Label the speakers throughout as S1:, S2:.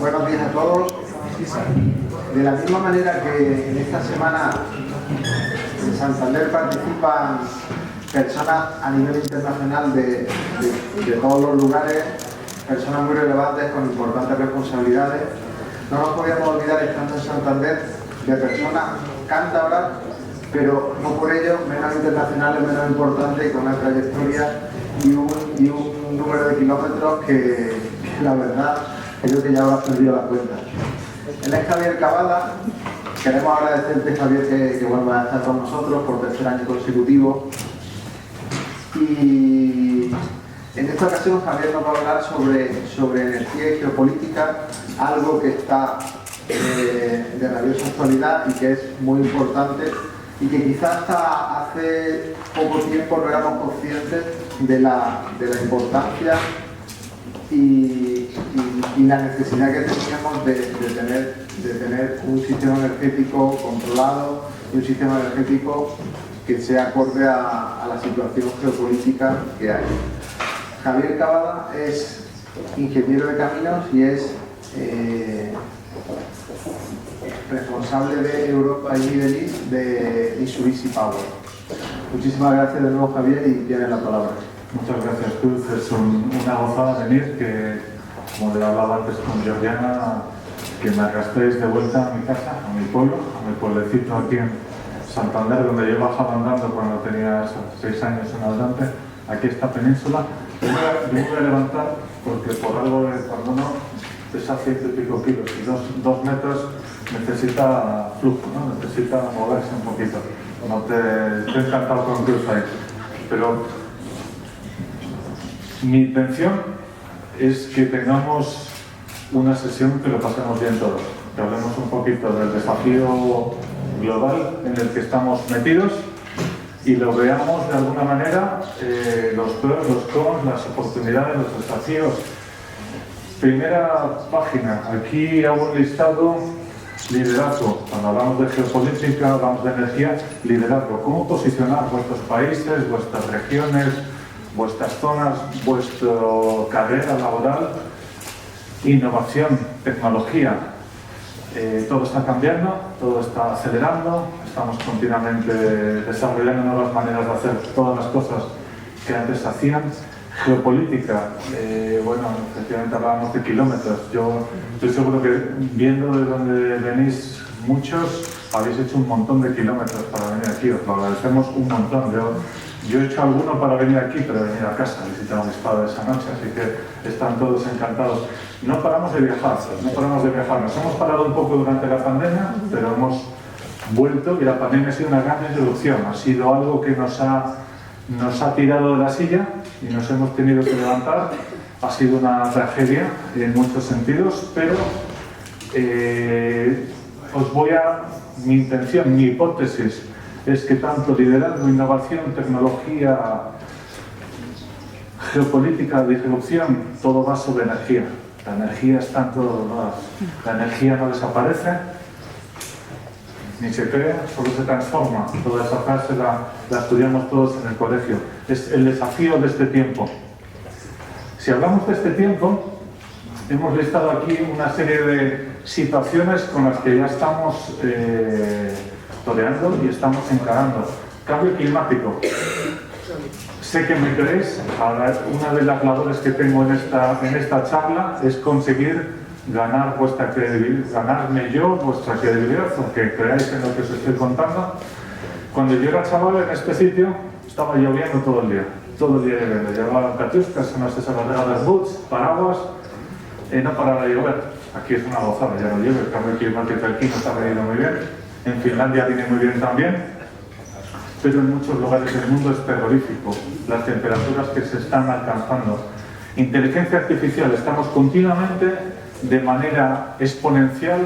S1: Buenos días a todos. De la misma manera que en esta semana en Santander participan personas a nivel internacional de todos los lugares, personas muy relevantes con importantes responsabilidades, no nos podíamos olvidar, estando en Santander, de personas cántabras, pero no por ello menos internacionales, menos importantes, con una trayectoria y un número de kilómetros que la verdad creo que ya habrás perdido la cuenta. Él es Javier Cavada. Queremos agradecerte, Javier, que vuelvas a estar con nosotros por tercer año consecutivo. Y en esta ocasión Javier nos va a hablar sobre energía y geopolítica, algo que está de rabiosa actualidad y que es muy importante y que quizás hasta hace poco tiempo no éramos conscientes de la importancia y la necesidad que teníamos de tener un sistema energético controlado y un sistema energético que sea acorde a la situación geopolítica que hay. Javier Cavada es ingeniero de caminos y es responsable de Europa y Middle East de Mitsubishi Power. Muchísimas gracias de nuevo, Javier, y tienes la palabra.
S2: Muchas gracias, Cruz. Es una gozada venir, que como le hablaba antes con Georgiana, que me arrastréis de vuelta a mi casa, a mi pueblo, a mi pueblecito aquí en Santander, donde yo bajaba andando cuando tenía 6 años en adelante, aquí esta península. Yo me voy a levantar porque por algo cuando uno pesa 100 y pico kilos y 2 metros necesita flujo, ¿no? Necesita moverse un poquito. Estoy encantado con Cruz ahí. Pero mi intención es que tengamos una sesión que lo pasemos bien todos, que hablemos un poquito del desafío global en el que estamos metidos y lo veamos de alguna manera, los pros, los cons, las oportunidades, los desafíos. Primera página, aquí hago un listado: liderazgo. Cuando hablamos de geopolítica, hablamos de energía, liderazgo. ¿Cómo posicionar vuestros países, vuestras regiones, vuestras zonas, vuestra carrera laboral? Innovación, tecnología. Todo está cambiando, todo está acelerando, estamos continuamente desarrollando nuevas maneras de hacer todas las cosas que antes se hacían. Geopolítica, bueno, efectivamente hablábamos de kilómetros. Yo estoy seguro que viendo de donde venís muchos, habéis hecho un montón de kilómetros para venir aquí, os lo agradecemos un montón. Yo he hecho alguno para venir aquí, pero he venido a casa, he visitado a mis padres esa noche, así que están todos encantados. No paramos de viajar, nos hemos parado un poco durante la pandemia, pero hemos vuelto y la pandemia ha sido una gran introducción, ha sido algo que nos ha tirado de la silla y nos hemos tenido que levantar. Ha sido una tragedia en muchos sentidos, pero mi intención, mi hipótesis es que tanto liderazgo, innovación, tecnología, geopolítica, disrupción, todo va sobre energía. La energía está en todos lados. La energía no desaparece ni se crea, solo se transforma. Toda esa frase la estudiamos todos en el colegio. Es el desafío de este tiempo. Si hablamos de este tiempo, hemos listado aquí una serie de situaciones con las que ya estamos toreando y estamos encarando. Cambio climático. Sé que me queréis. Una de las labores que tengo en esta charla es conseguir ganar vuestra credibilidad, ganarme yo vuestra credibilidad, aunque creáis en lo que os estoy contando. Cuando yo era chaval en este sitio, estaba lloviendo todo el día lloviendo. Llevaba catiuscas, unas desarrolladas boots, paraguas, no paraba de llover. Aquí es una gozada, ya no llueve, el cambio climático aquí no está venido muy bien. En Finlandia viene muy bien también, pero en muchos lugares del mundo es terrorífico las temperaturas que se están alcanzando. Inteligencia artificial, estamos continuamente de manera exponencial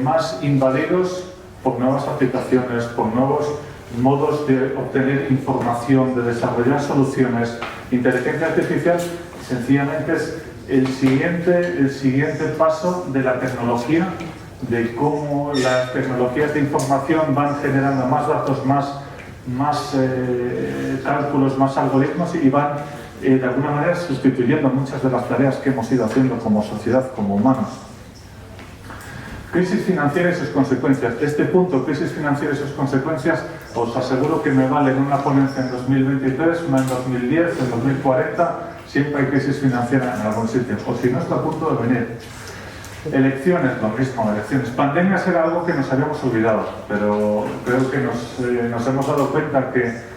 S2: más invadidos por nuevas aplicaciones, por nuevos modos de obtener información, de desarrollar soluciones. Inteligencia artificial sencillamente es el siguiente paso de la tecnología, de cómo las tecnologías de información van generando más datos, más cálculos, más algoritmos y van de alguna manera sustituyendo muchas de las tareas que hemos ido haciendo como sociedad, como humanos. Crisis financiera y sus consecuencias. Este punto, crisis financiera y sus consecuencias, os aseguro que me vale en una ponencia en 2023, una en 2010, en 2040, siempre hay crisis financiera en algún sitio, o si no está a punto de venir. Elecciones, lo mismo, elecciones. Pandemias era algo que nos habíamos olvidado, pero creo que nos hemos dado cuenta que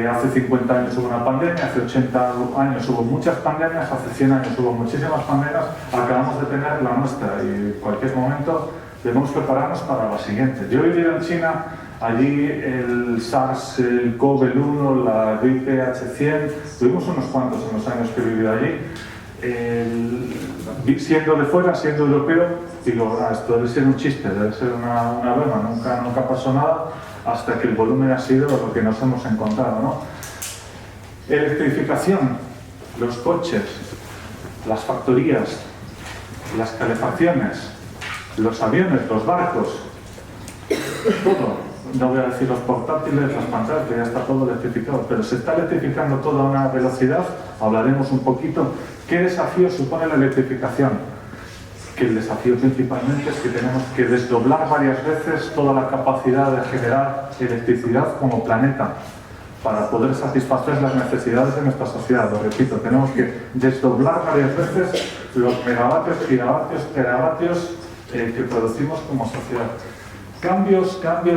S2: hace 50 años hubo una pandemia, hace 80 años hubo muchas pandemias, hace 100 años hubo muchísimas pandemias, acabamos de tener la nuestra y en cualquier momento debemos prepararnos para la siguiente. Yo he vivido en China, allí el SARS, el COVID-1, la gripe H100, tuvimos unos cuantos en los años que he vivido allí. Siendo de fuera, siendo europeo, digo, esto debe ser un chiste, debe ser una broma, nunca pasó nada, hasta que el volumen ha sido lo que nos hemos encontrado, ¿no? Electrificación, los coches, las factorías, las calefacciones, los aviones, los barcos, todo. No voy a decir los portátiles, las pantallas, que ya está todo electrificado, pero se está electrificando todo a una velocidad. Hablaremos un poquito. ¿Qué desafío supone la electrificación? Que el desafío principalmente es que tenemos que desdoblar varias veces toda la capacidad de generar electricidad como planeta para poder satisfacer las necesidades de nuestra sociedad. Lo repito, tenemos que desdoblar varias veces los megavatios, gigavatios, teravatios que producimos como sociedad. Cambios. Cada día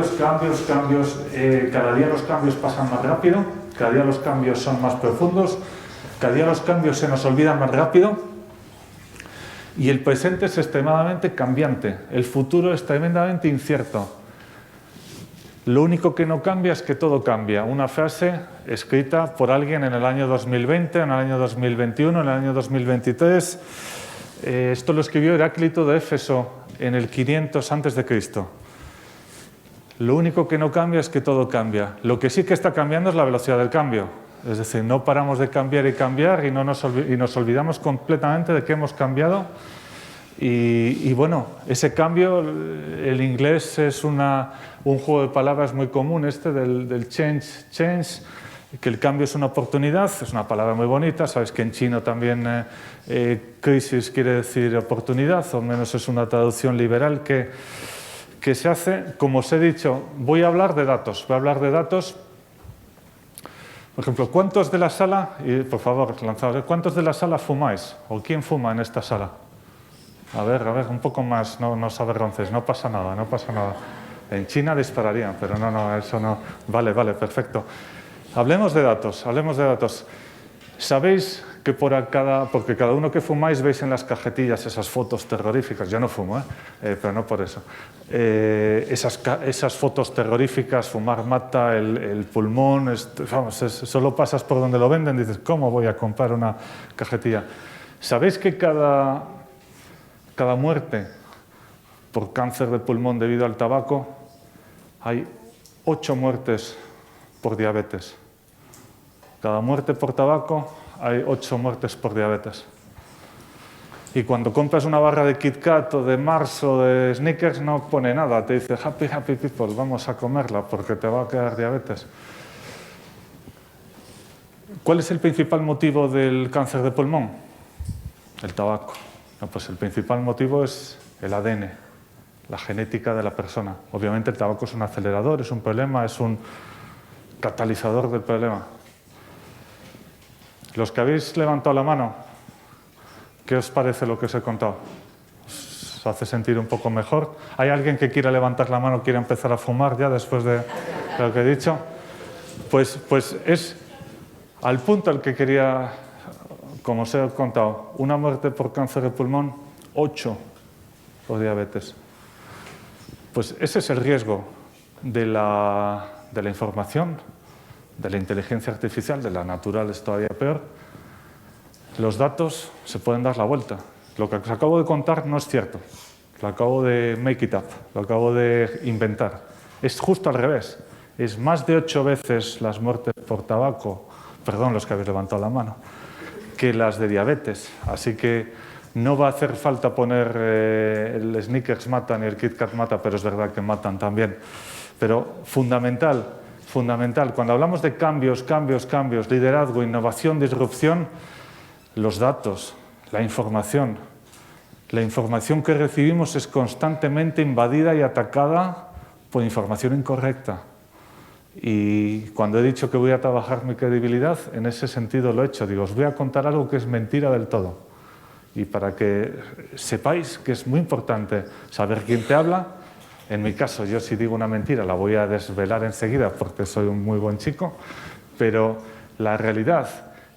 S2: los cambios pasan más rápido, cada día los cambios son más profundos, cada día los cambios se nos olvidan más rápido y el presente es extremadamente cambiante, el futuro es tremendamente incierto. Lo único que no cambia es que todo cambia. Una frase escrita por alguien en el año 2020, en el año 2021, en el año 2023. Esto lo escribió Heráclito de Éfeso en el 500 a.C. Lo único que no cambia es que todo cambia. Lo que sí que está cambiando es la velocidad del cambio. Es decir, no paramos de cambiar y cambiar y nos olvidamos completamente de que hemos cambiado. Y bueno, ese cambio, el inglés es un juego de palabras muy común, del change, que el cambio es una oportunidad, es una palabra muy bonita. Sabes que en chino también crisis quiere decir oportunidad, o al menos es una traducción liberal que se hace. Como os he dicho, voy a hablar de datos. Por ejemplo, ¿cuántos de la sala, y por favor, lanzaos, ¿cuántos de la sala fumáis? ¿O quién fuma en esta sala? A ver, un poco más, no os avergonces, no pasa nada. En China dispararían, pero no, eso no. Vale, perfecto. Hablemos de datos. ¿Sabéis que porque cada uno que fumáis veis en las cajetillas esas fotos terroríficas? Yo no fumo, pero no por eso. Esas fotos terroríficas, fumar mata el pulmón, solo pasas por donde lo venden y dices, ¿cómo voy a comprar una cajetilla? ¿Sabéis que cada muerte por cáncer de pulmón debido al tabaco, hay 8 muertes por diabetes? Cada muerte por tabaco, hay 8 muertes por diabetes. Y cuando compras una barra de Kit Kat o de Mars o de Snickers no pone nada, te dice happy people, vamos a comerla porque te va a quedar diabetes. ¿Cuál es el principal motivo del cáncer de pulmón? El tabaco. No, pues el principal motivo es el ADN, la genética de la persona. Obviamente el tabaco es un acelerador, es un problema, es un catalizador del problema. Los que habéis levantado la mano, ¿qué os parece lo que os he contado? ¿Os hace sentir un poco mejor? ¿Hay alguien que quiera levantar la mano, quiera empezar a fumar ya después de lo que he dicho? Pues es al punto al que quería, como os he contado, una muerte por cáncer de pulmón, 8 por diabetes. Pues ese es el riesgo de la información, de la inteligencia artificial, de la natural es todavía peor. Los datos se pueden dar la vuelta. Lo que os acabo de contar no es cierto. Lo acabo de make it up, lo acabo de inventar. Es justo al revés. Es más de 8 veces las muertes por tabaco, perdón, los que habéis levantado la mano, que las de diabetes. Así que no va a hacer falta poner el Snickers mata ni el Kit Kat mata, pero es verdad que matan también. Pero fundamental, fundamental. Cuando hablamos de cambios, liderazgo, innovación, disrupción, los datos, la información que recibimos es constantemente invadida y atacada por información incorrecta. Y cuando he dicho que voy a trabajar mi credibilidad, en ese sentido lo he hecho. Digo, os voy a contar algo que es mentira del todo. Y para que sepáis que es muy importante saber quién te habla. En mi caso, yo si digo una mentira la voy a desvelar enseguida porque soy un muy buen chico, pero la realidad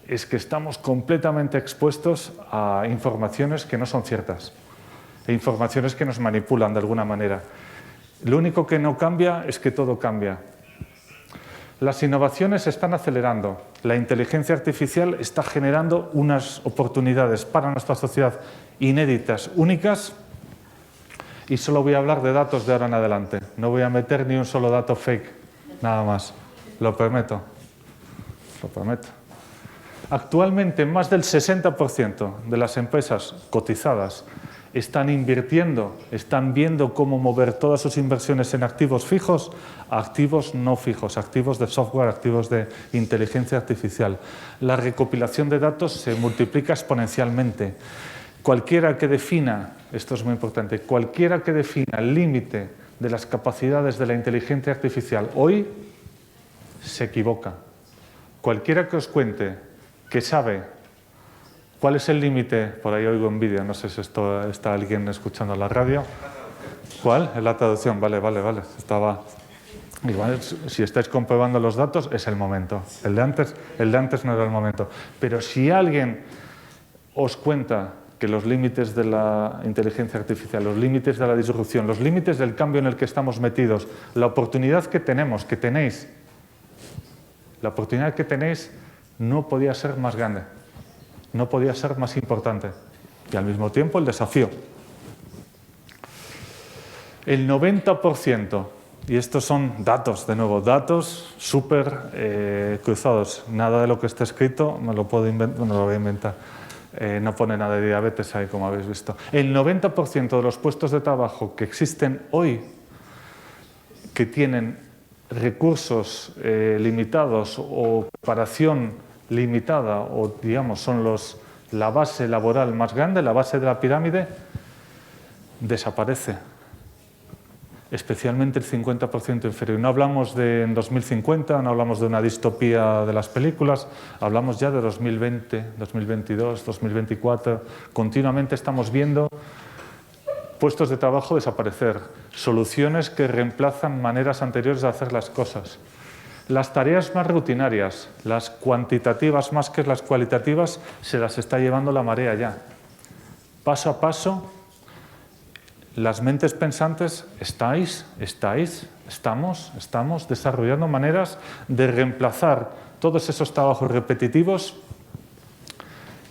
S2: es que estamos completamente expuestos a informaciones que no son ciertas, e informaciones que nos manipulan de alguna manera. Lo único que no cambia es que todo cambia. Las innovaciones se están acelerando. La inteligencia artificial está generando unas oportunidades para nuestra sociedad inéditas, únicas, y solo voy a hablar de datos de ahora en adelante. No voy a meter ni un solo dato fake, nada más. Lo prometo. Lo prometo. Actualmente, más del 60% de las empresas cotizadas están invirtiendo, están viendo cómo mover todas sus inversiones en activos fijos a activos no fijos, activos de software, activos de inteligencia artificial. La recopilación de datos se multiplica exponencialmente. Cualquiera que defina, esto es muy importante, cualquiera que defina el límite de las capacidades de la inteligencia artificial hoy se equivoca. Cualquiera que os cuente que sabe ¿cuál es el límite? Por ahí oigo en vídeo, no sé si está alguien escuchando la radio. ¿Cuál? Es la traducción, vale. Estaba... Igual, si estáis comprobando los datos, es el momento. El de antes no era el momento. Pero si alguien os cuenta que los límites de la inteligencia artificial, los límites de la disrupción, los límites del cambio en el que estamos metidos, la oportunidad que tenéis, la oportunidad que tenéis no podía ser más grande. No podía ser más importante. Y al mismo tiempo el desafío. El 90%, y estos son datos, de nuevo, datos súper cruzados. Nada de lo que está escrito me lo puedo inventar, no lo voy a inventar. No pone nada de diabetes ahí, como habéis visto. El 90% de los puestos de trabajo que existen hoy, que tienen recursos limitados o preparación limitada o, digamos, son la base laboral más grande, la base de la pirámide, desaparece. Especialmente el 50% inferior. No hablamos de en 2050, no hablamos de una distopía de las películas, hablamos ya de 2020, 2022, 2024. Continuamente estamos viendo puestos de trabajo desaparecer, soluciones que reemplazan maneras anteriores de hacer las cosas. Las tareas más rutinarias, las cuantitativas más que las cualitativas, se las está llevando la marea ya. Paso a paso, las mentes pensantes estamos desarrollando maneras de reemplazar todos esos trabajos repetitivos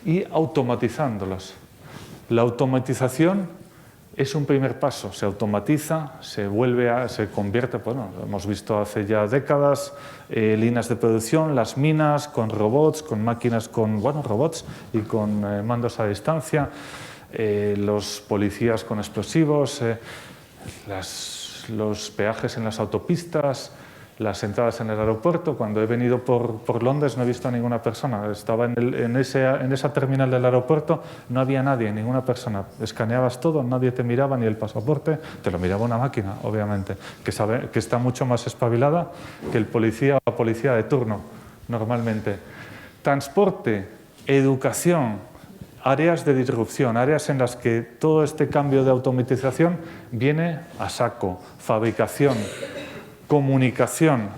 S2: y automatizándolos. La automatización es un primer paso, se automatiza, se convierte, bueno, hemos visto hace ya décadas, líneas de producción, las minas con robots, con máquinas robots y con mandos a distancia, los policías con explosivos, los peajes en las autopistas, las entradas en el aeropuerto. Cuando he venido por Londres no he visto a ninguna persona. Estaba en esa terminal del aeropuerto, no había nadie, ninguna persona. Escaneabas todo, nadie te miraba, ni el pasaporte, te lo miraba una máquina, obviamente, que está mucho más espabilada que el policía o la policía de turno, normalmente. Transporte, educación, áreas de disrupción, áreas en las que todo este cambio de automatización viene a saco. Fabricación, comunicación,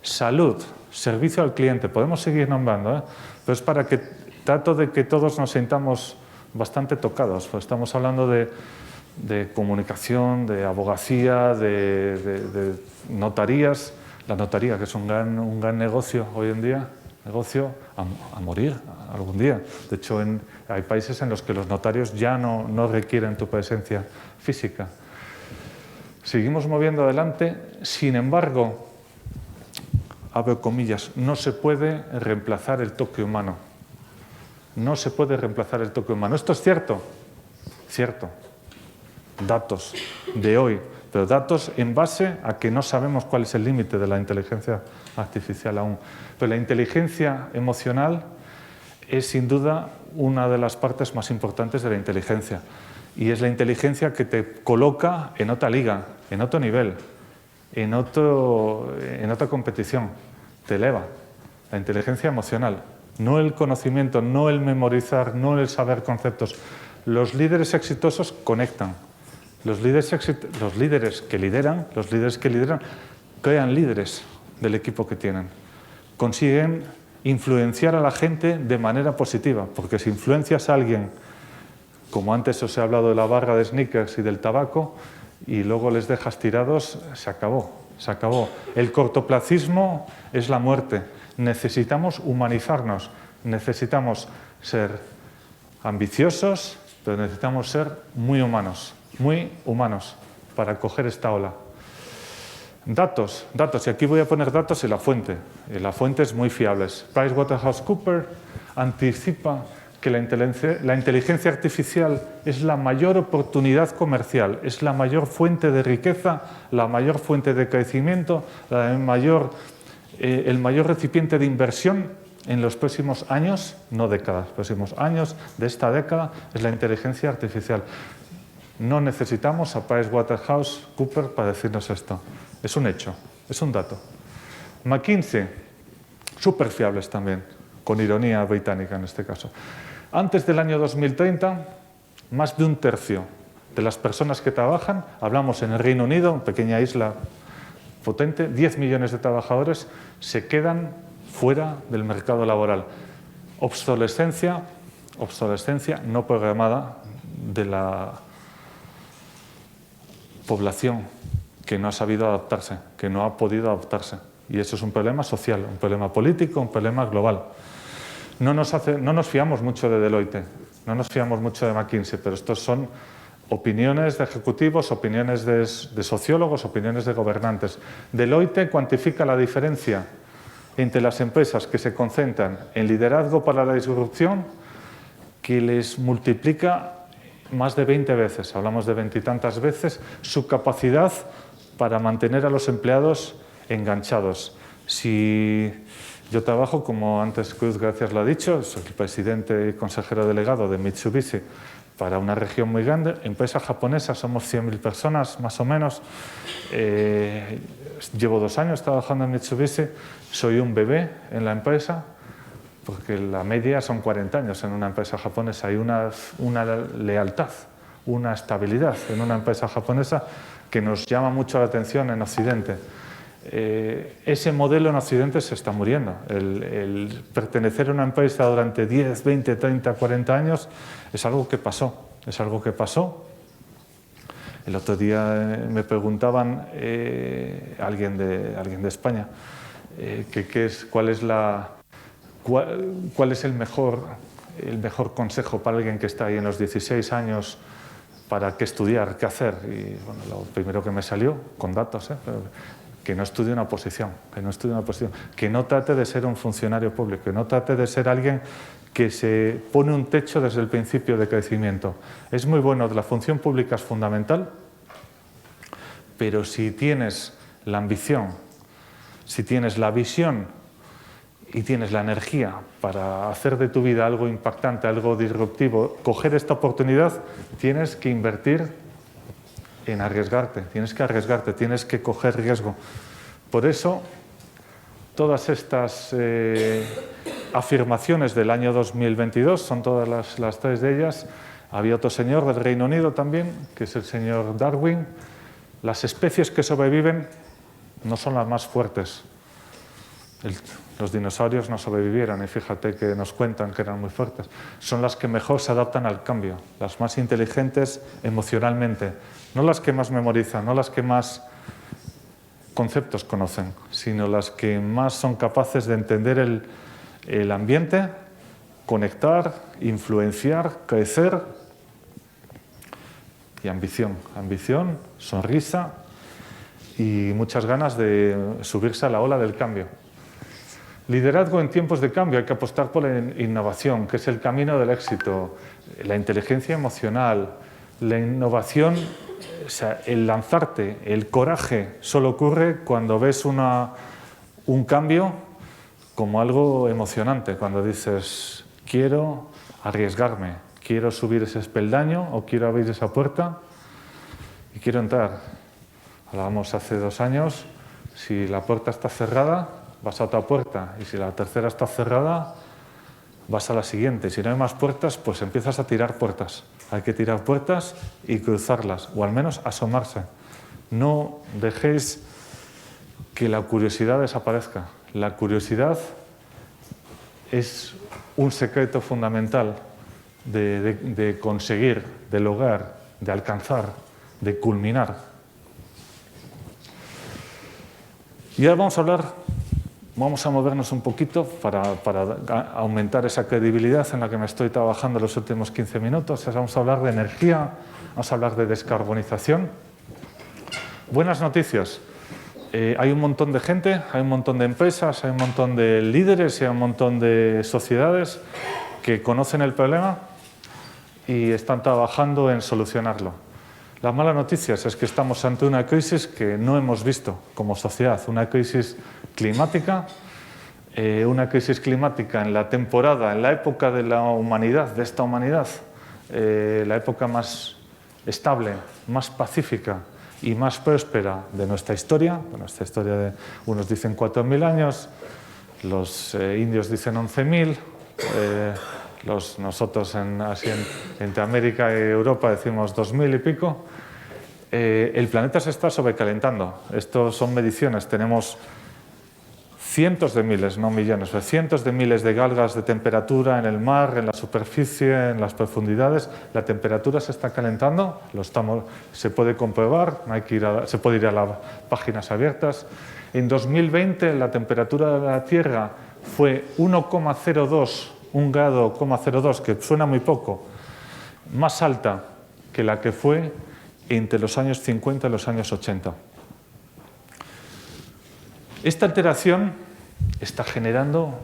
S2: salud, servicio al cliente, podemos seguir nombrando, pero es para que trato de que todos nos sintamos bastante tocados, pues estamos hablando de comunicación, de abogacía, de notarías, la notaría que es un gran negocio hoy en día, negocio a morir algún día. De hecho, hay países en los que los notarios ya no requieren tu presencia física. Seguimos moviendo adelante, sin embargo, abro comillas, no se puede reemplazar el toque humano. No se puede reemplazar el toque humano. ¿Esto es cierto? Cierto. Datos de hoy. pero datos en base a que no sabemos cuál es el límite de la inteligencia artificial aún. Pero la inteligencia emocional es sin duda una de las partes más importantes de la inteligencia, y es la inteligencia que te coloca en otra liga, en otro nivel, en otra competición, te eleva. La inteligencia emocional, no el conocimiento, no el memorizar, no el saber conceptos. Los líderes exitosos conectan. Los líderes que lideran crean líderes del equipo que tienen. Consiguen influenciar a la gente de manera positiva, porque si influencias a alguien, como antes os he hablado de la barra de sneakers y del tabaco, y luego les dejas tirados, se acabó, se acabó. El cortoplacismo es la muerte. Necesitamos humanizarnos, necesitamos ser ambiciosos, pero necesitamos ser muy humanos para coger esta ola. Datos, y aquí voy a poner datos en la fuente. La fuente es muy fiable. PricewaterhouseCoopers anticipa que la inteligencia artificial es la mayor oportunidad comercial, es la mayor fuente de riqueza, la mayor fuente de crecimiento, el mayor recipiente de inversión en los próximos años, no décadas, próximos años de esta década, es la inteligencia artificial. No necesitamos a PricewaterhouseCoopers para decirnos esto. Es un hecho, es un dato. McKinsey, súper fiables también, con ironía británica en este caso. Antes del año 2030, más de un tercio de las personas que trabajan, hablamos en el Reino Unido, una pequeña isla potente, 10 millones de trabajadores, se quedan fuera del mercado laboral. Obsolescencia no programada de la población que no ha sabido adaptarse, que no ha podido adaptarse. Y eso es un problema social, un problema político, un problema global. No nos fiamos mucho de Deloitte, no nos fiamos mucho de McKinsey, pero estos son opiniones de ejecutivos, opiniones de sociólogos, opiniones de gobernantes. Deloitte cuantifica la diferencia entre las empresas que se concentran en liderazgo para la disrupción, que les multiplica más de 20 veces, hablamos de 20 y tantas veces, su capacidad para mantener a los empleados enganchados. Si yo trabajo, como antes Cruz Gracias lo ha dicho, soy el presidente y consejero delegado de Mitsubishi para una región muy grande, empresa japonesa, somos 100.000 personas más o menos. Llevo 2 años trabajando en Mitsubishi, soy un bebé en la empresa, porque la media son 40 años en una empresa japonesa. Hay una lealtad, una estabilidad en una empresa japonesa que nos llama mucho la atención en Occidente. Ese modelo en Occidente se está muriendo. El pertenecer a una empresa durante 10, 20, 30, 40 años es algo que pasó. Es algo que pasó. El otro día me preguntaban alguien de España cuál es el mejor consejo para alguien que está ahí en los 16 años para qué estudiar, qué hacer. Y bueno, lo primero que me salió, con datos, que no estudie una oposición, que no trate de ser un funcionario público, que no trate de ser alguien que se pone un techo desde el principio de crecimiento. Es muy bueno, la función pública es fundamental, pero si tienes la ambición, si tienes la visión y tienes la energía para hacer de tu vida algo impactante, algo disruptivo, coger esta oportunidad, tienes que invertir en arriesgarte, tienes que coger riesgo. Por eso, todas estas afirmaciones del año 2022, son todas las 3 de ellas. Había otro señor del Reino Unido también, que es el señor Darwin. Las especies que sobreviven no son las más fuertes. Los dinosaurios no sobrevivieron, y fíjate que nos cuentan que eran muy fuertes. Son las que mejor se adaptan al cambio, las más inteligentes emocionalmente, no las que más memorizan, no las que más conceptos conocen, sino las que más son capaces de entender el ambiente, conectar, influenciar, crecer. Y ambición, sonrisa y muchas ganas de subirse a la ola del cambio. Liderazgo en tiempos de cambio, hay que apostar por la innovación, que es el camino del éxito, la inteligencia emocional, la innovación O sea, el lanzarte, el coraje, solo ocurre cuando ves un cambio como algo emocionante, cuando dices, quiero arriesgarme, quiero subir ese espeldaño o quiero abrir esa puerta y quiero entrar. Hablábamos hace 2 años, si la puerta está cerrada, vas a otra puerta, y si la tercera está cerrada, vas a la siguiente. Si no hay más puertas, pues empiezas a tirar puertas. Hay que tirar puertas y cruzarlas, o al menos asomarse. No dejéis que la curiosidad desaparezca. La curiosidad es un secreto fundamental de conseguir, de lograr, de alcanzar, de culminar. Y ahora vamos a movernos un poquito para aumentar esa credibilidad en la que me estoy trabajando los últimos 15 minutos. Vamos a hablar de energía, vamos a hablar de descarbonización. Buenas noticias. Hay un montón de gente, hay un montón de empresas, hay un montón de líderes y hay un montón de sociedades que conocen el problema y están trabajando en solucionarlo. Las malas noticias es que estamos ante una crisis que no hemos visto como sociedad, una crisis climática en la temporada, en la época de la humanidad, de esta humanidad, la época más estable, más pacífica y más próspera de nuestra historia de unos dicen 4.000 años, los indios dicen 11.000, nosotros entre América y Europa decimos 2.000 y pico. El planeta se está sobrecalentando. Estos son mediciones. Tenemos cientos de miles, no millones, pero cientos de miles de galgas de temperatura en el mar, en la superficie, en las profundidades. La temperatura se está calentando, se puede comprobar, se puede ir a las páginas abiertas. En 2020 la temperatura de la Tierra fue 1,02, un grado, 0,02, que suena muy poco, más alta que la que fue entre los años 50 y los años 80. Esta alteración está generando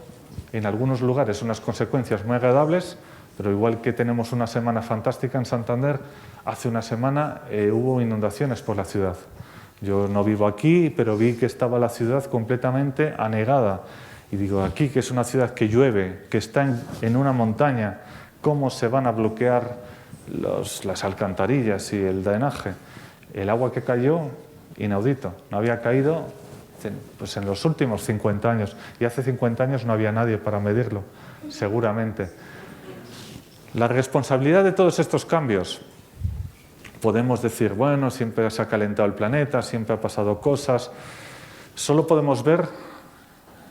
S2: en algunos lugares unas consecuencias muy agradables, pero igual que tenemos una semana fantástica en Santander, hace una semana hubo inundaciones por la ciudad. Yo no vivo aquí, pero vi que estaba la ciudad completamente anegada. Y digo, aquí, que es una ciudad que llueve, que está en una montaña, ¿cómo se van a bloquear las alcantarillas y el drenaje? El agua que cayó, inaudito, no había caído pues en los últimos 50 años. Y hace 50 años no había nadie para medirlo, seguramente. La responsabilidad de todos estos cambios, podemos decir, bueno, siempre se ha calentado el planeta, siempre ha pasado cosas. Solo podemos ver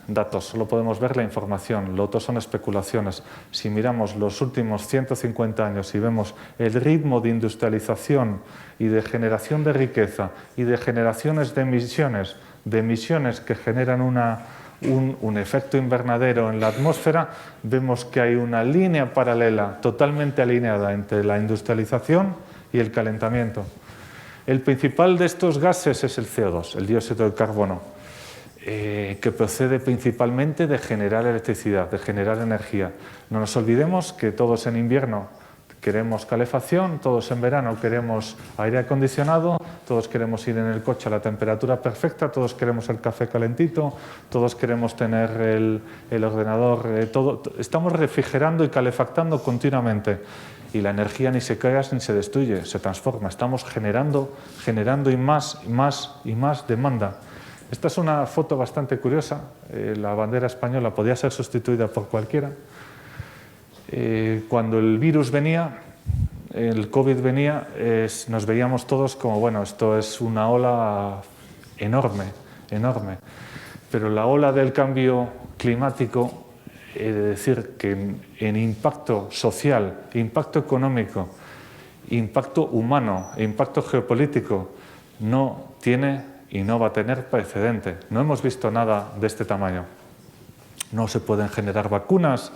S2: datos, solo podemos ver la información, lo otro son especulaciones. Si miramos los últimos 150 años y vemos el ritmo de industrialización y de generación de riqueza y de generaciones de emisiones que generan un efecto invernadero en la atmósfera, vemos que hay una línea paralela totalmente alineada entre la industrialización y el calentamiento. El principal de estos gases es el CO2, el dióxido de carbono, que procede principalmente de generar electricidad, de generar energía. No nos olvidemos que todos en invierno queremos calefacción, todos en verano queremos aire acondicionado, todos queremos ir en el coche a la temperatura perfecta, todos queremos el café calentito, todos queremos tener el ordenador, todo. Estamos refrigerando y calefactando continuamente y la energía ni se crea ni se destruye, se transforma. Estamos generando y más demanda. Esta es una foto bastante curiosa. La bandera española podía ser sustituida por cualquiera. Cuando el virus venía, el COVID venía, nos veíamos todos como, bueno, esto es una ola enorme, enorme. Pero la ola del cambio climático, he de decir que en impacto social, impacto económico, impacto humano e impacto geopolítico no tiene y no va a tener precedente. No hemos visto nada de este tamaño. No se pueden generar vacunas,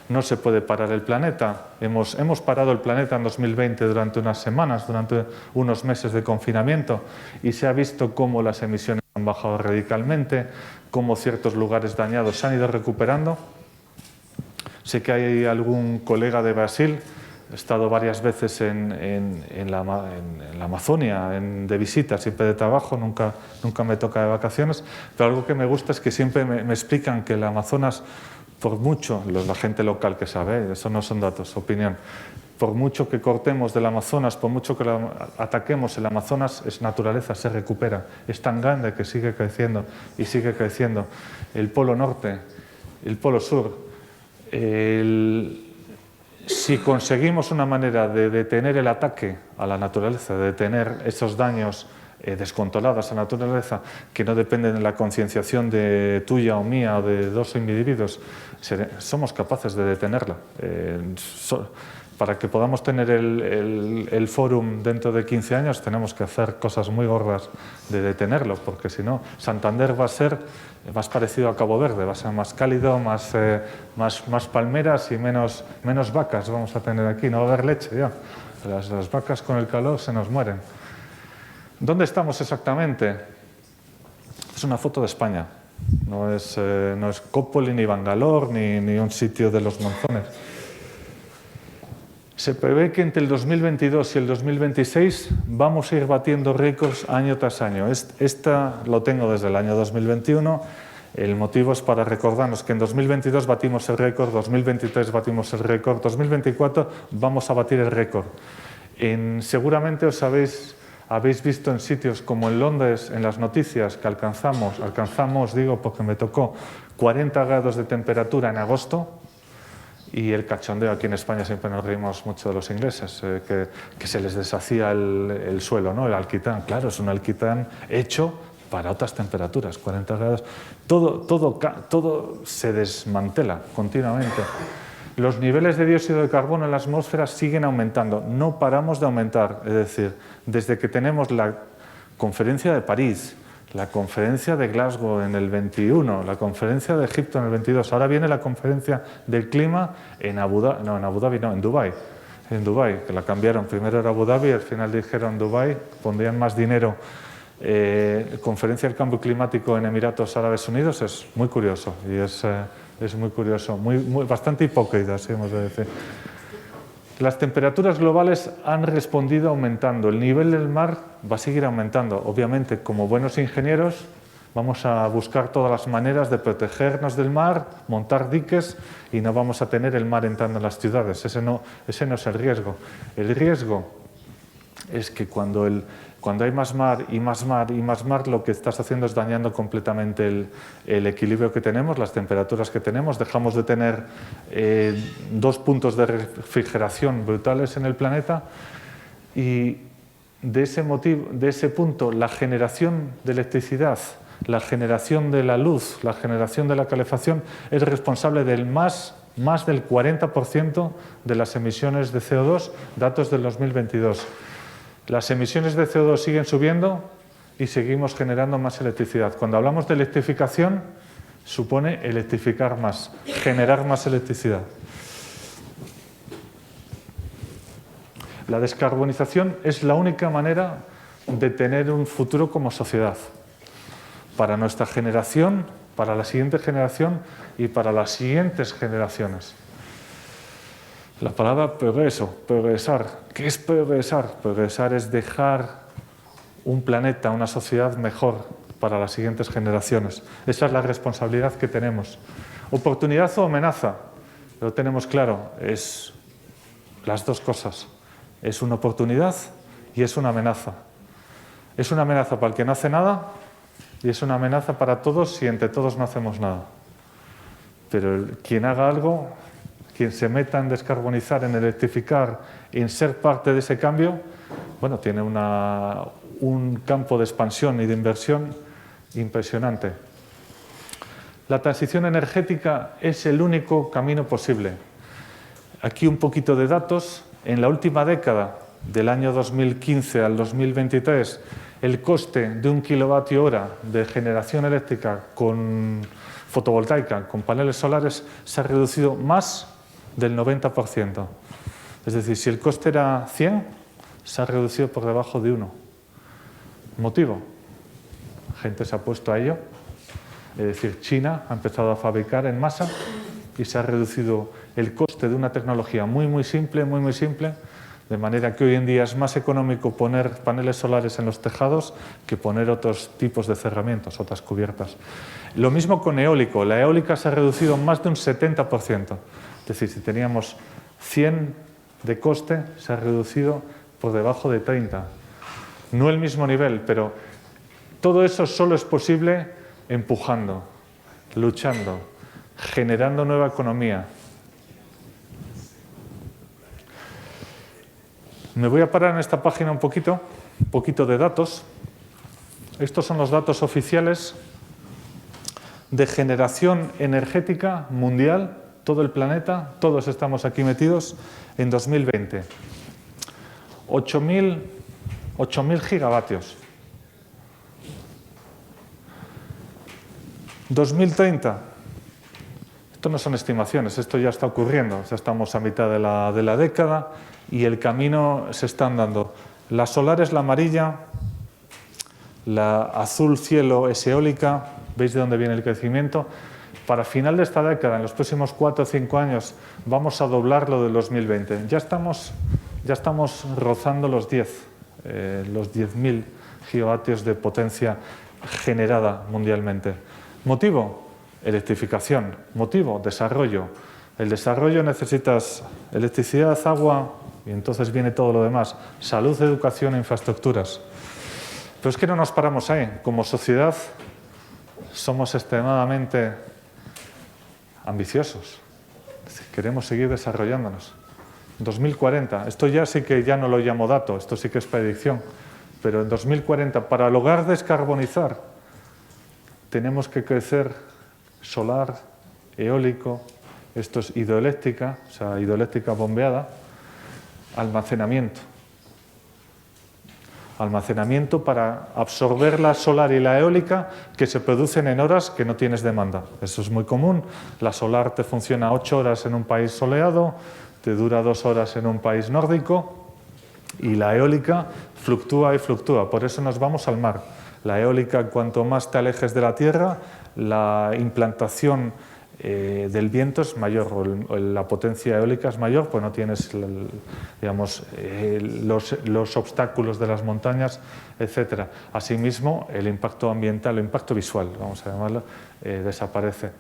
S2: no se puede parar el planeta. Hemos parado el planeta en 2020 durante unas semanas, durante unos meses de confinamiento, y se ha visto cómo las emisiones han bajado radicalmente, cómo ciertos lugares dañados se han ido recuperando. Sé que hay algún colega de Brasil He estado varias veces en la Amazonia de visita, siempre de trabajo, nunca me toca de vacaciones, pero algo que me gusta es que siempre me explican que el Amazonas, por mucho, la gente local que sabe, eso no son datos, opinión, por mucho que cortemos del Amazonas, por mucho que lo ataquemos, el Amazonas es naturaleza, se recupera, es tan grande que sigue creciendo y sigue creciendo. El Polo Norte, el Polo Sur, si conseguimos una manera de detener el ataque a la naturaleza, de detener esos daños descontrolados a la naturaleza, que no dependen de la concienciación de tuya o mía o de dos individuos, somos capaces de detenerla. Para que podamos tener el fórum dentro de 15 años tenemos que hacer cosas muy gordas de detenerlo, porque si no, Santander va a ser más parecido a Cabo Verde, va a ser más cálido, más palmeras y menos vacas vamos a tener aquí, no va a haber leche ya. Las vacas con el calor se nos mueren. ¿Dónde estamos exactamente? Es una foto de España, no es Cópoli, ni Bangalore, ni un sitio de los monzones. Se prevé que entre el 2022 y el 2026 vamos a ir batiendo récords año tras año. Esta lo tengo desde el año 2021. El motivo es para recordarnos que en 2022 batimos el récord, 2023 batimos el récord, 2024 vamos a batir el récord. Seguramente habéis visto en sitios como en Londres, en las noticias, que alcanzamos, digo porque me tocó, 40 grados de temperatura en agosto. Y el cachondeo, aquí en España siempre nos reímos mucho de los ingleses, que se les deshacía el suelo, ¿no? El alquitrán, claro, es un alquitrán hecho para otras temperaturas, 40 grados. Todo se desmantela continuamente. Los niveles de dióxido de carbono en la atmósfera siguen aumentando, no paramos de aumentar. Es decir, desde que tenemos la conferencia de París, la conferencia de Glasgow en el 21, la conferencia de Egipto en el 22, ahora viene la conferencia del clima en Dubái. En Dubái, que la cambiaron, primero era Abu Dhabi, al final dijeron Dubái, pondrían más dinero. Conferencia del cambio climático en Emiratos Árabes Unidos, es muy curioso, y es muy curioso, bastante hipócrita, así hemos de decir. Las temperaturas globales han respondido aumentando, el nivel del mar va a seguir aumentando. Obviamente, como buenos ingenieros, vamos a buscar todas las maneras de protegernos del mar, montar diques y no vamos a tener el mar entrando en las ciudades. Ese no es el riesgo. El riesgo es que cuando hay más mar y más mar y más mar, lo que estás haciendo es dañando completamente el equilibrio que tenemos, las temperaturas que tenemos. Dejamos de tener 2 puntos de refrigeración brutales en el planeta y de ese punto la generación de electricidad, la generación de la luz, la generación de la calefacción es responsable del más del 40% de las emisiones de CO2, datos del 2022. Las emisiones de CO2 siguen subiendo y seguimos generando más electricidad. Cuando hablamos de electrificación, supone electrificar más, generar más electricidad. La descarbonización es la única manera de tener un futuro como sociedad, para nuestra generación, para la siguiente generación y para las siguientes generaciones. La palabra progreso, progresar. ¿Qué es progresar? Progresar es dejar un planeta, una sociedad mejor para las siguientes generaciones. Esa es la responsabilidad que tenemos. ¿Oportunidad o amenaza? Lo tenemos claro, es las dos cosas. Es una oportunidad y es una amenaza. Es una amenaza para el que no hace nada y es una amenaza para todos si entre todos no hacemos nada. Pero quien haga algo, quien se meta en descarbonizar, en electrificar, en ser parte de ese cambio, bueno, tiene un campo de expansión y de inversión impresionante. La transición energética es el único camino posible. Aquí un poquito de datos. En la última década, del año 2015 al 2023, el coste de 1 kilovatio hora de generación eléctrica con fotovoltaica, con paneles solares, se ha reducido más del 90%. Es decir, si el coste era 100, se ha reducido por debajo de 1. ¿Motivo? La gente se ha puesto a ello. Es decir, China ha empezado a fabricar en masa y se ha reducido el coste de una tecnología muy simple, de manera que hoy en día es más económico poner paneles solares en los tejados que poner otros tipos de cerramientos, otras cubiertas. Lo mismo con eólico. La eólica se ha reducido más de un 70%. Es decir, si teníamos 100 de coste, se ha reducido por debajo de 30. No el mismo nivel, pero todo eso solo es posible empujando, luchando, generando nueva economía. Me voy a parar en esta página un poquito de datos. Estos son los datos oficiales de generación energética mundial, todo el planeta, todos estamos aquí metidos, en 2020. 8.000 gigavatios. 2030. Esto no son estimaciones, esto ya está ocurriendo. Ya estamos a mitad de la década y el camino se está andando. La solar es la amarilla, la azul cielo es eólica. ¿Veis de dónde viene el crecimiento? Para final de esta década, en los próximos 4 o 5 años, vamos a doblar lo del 2020. Ya estamos rozando los 10.000 gigavatios de potencia generada mundialmente. ¿Motivo? Electrificación. ¿Motivo? Desarrollo. El desarrollo necesitas electricidad, agua y entonces viene todo lo demás. Salud, educación e infraestructuras. Pero es que no nos paramos ahí. Como sociedad somos extremadamente ambiciosos. Es decir, queremos seguir desarrollándonos. 2040, esto ya sí que ya no lo llamo dato, esto sí que es predicción, pero en 2040, para lograr descarbonizar, tenemos que crecer solar, eólico, esto es hidroeléctrica, o sea, hidroeléctrica bombeada, almacenamiento para absorber la solar y la eólica que se producen en horas que no tienes demanda. Eso es muy común. La solar te funciona 8 horas en un país soleado, te dura 2 horas en un país nórdico y la eólica fluctúa y fluctúa. Por eso nos vamos al mar. La eólica, cuanto más te alejes de la tierra, la implantación del viento es mayor, o la potencia eólica es mayor, pues no tienes digamos, los obstáculos de las montañas, etc. Asimismo, el impacto ambiental, el impacto visual, vamos a llamarlo, desaparece.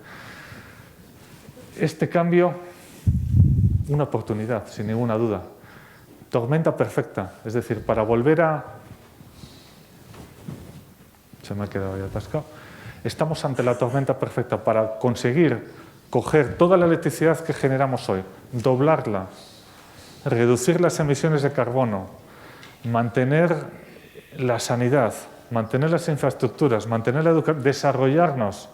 S2: Este cambio, una oportunidad, sin ninguna duda. Tormenta perfecta, es decir, para volver a... Se me ha quedado ahí atascado. Estamos ante la tormenta perfecta para conseguir coger toda la electricidad que generamos hoy, doblarla, reducir las emisiones de carbono, mantener la sanidad, mantener las infraestructuras, mantener la educación, desarrollarnos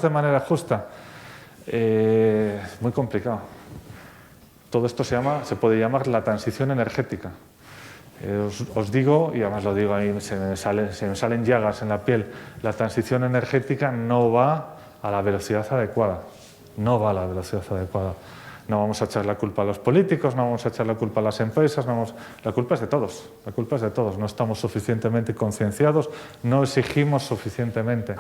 S2: de manera justa. Muy complicado. Todo esto se puede llamar la transición energética. Os digo, y además lo digo ahí, se me salen llagas en la piel, la transición energética no va a la velocidad adecuada. No va a la velocidad adecuada. No vamos a echar la culpa a los políticos, no vamos a echar la culpa a las empresas, la culpa es de todos. La culpa es de todos. No estamos suficientemente concienciados, no exigimos suficientemente.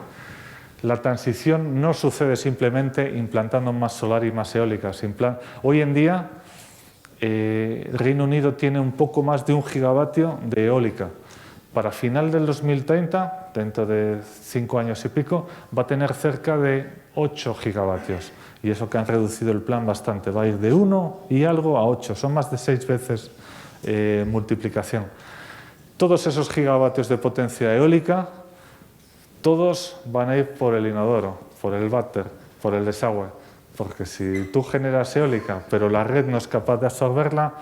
S2: La transición no sucede simplemente implantando más solar y más eólica. Hoy en día, el Reino Unido tiene un poco más de 1 gigavatio de eólica. Para final del 2030, dentro de 5 años y pico, va a tener cerca de 8 gigavatios. Y eso que han reducido el plan bastante. Va a ir de 1 y algo a 8. Son más de 6 veces multiplicación. Todos esos gigavatios de potencia eólica, todos van a ir por el inodoro, por el váter, por el desagüe. Porque si tú generas eólica, pero la red no es capaz de absorberla,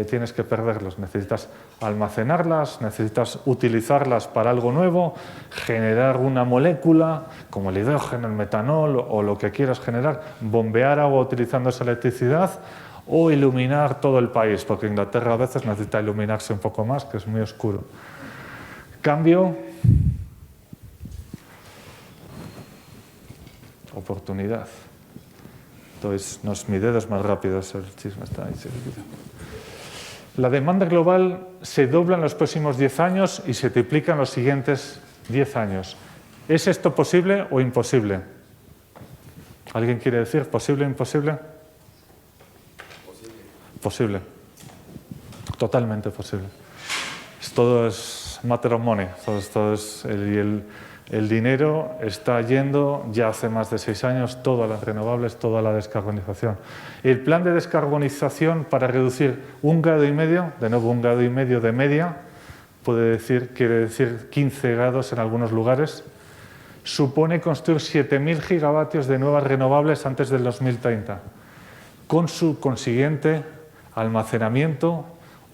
S2: tienes que perderlos. Necesitas almacenarlas, necesitas utilizarlas para algo nuevo, generar una molécula, como el hidrógeno, el metanol o lo que quieras generar, bombear agua utilizando esa electricidad o iluminar todo el país, porque Inglaterra a veces necesita iluminarse un poco más, que es muy oscuro. Cambio, oportunidad. Entonces, mi dedo es más rápido, el chisme está ahí. La demanda global se dobla en los próximos 10 años y se triplica en los siguientes 10 años. ¿Es esto posible o imposible? ¿Alguien quiere decir posible, imposible? Posible. Totalmente posible. Todo es matter of money. Todo es el dinero está yendo ya hace más de 6 años, todo a las renovables, todo a la descarbonización. El plan de descarbonización para reducir 1,5 grados, de nuevo 1,5 grados de media, quiere decir 15 grados en algunos lugares, supone construir 7.000 gigavatios de nuevas renovables antes del 2030, con su consiguiente almacenamiento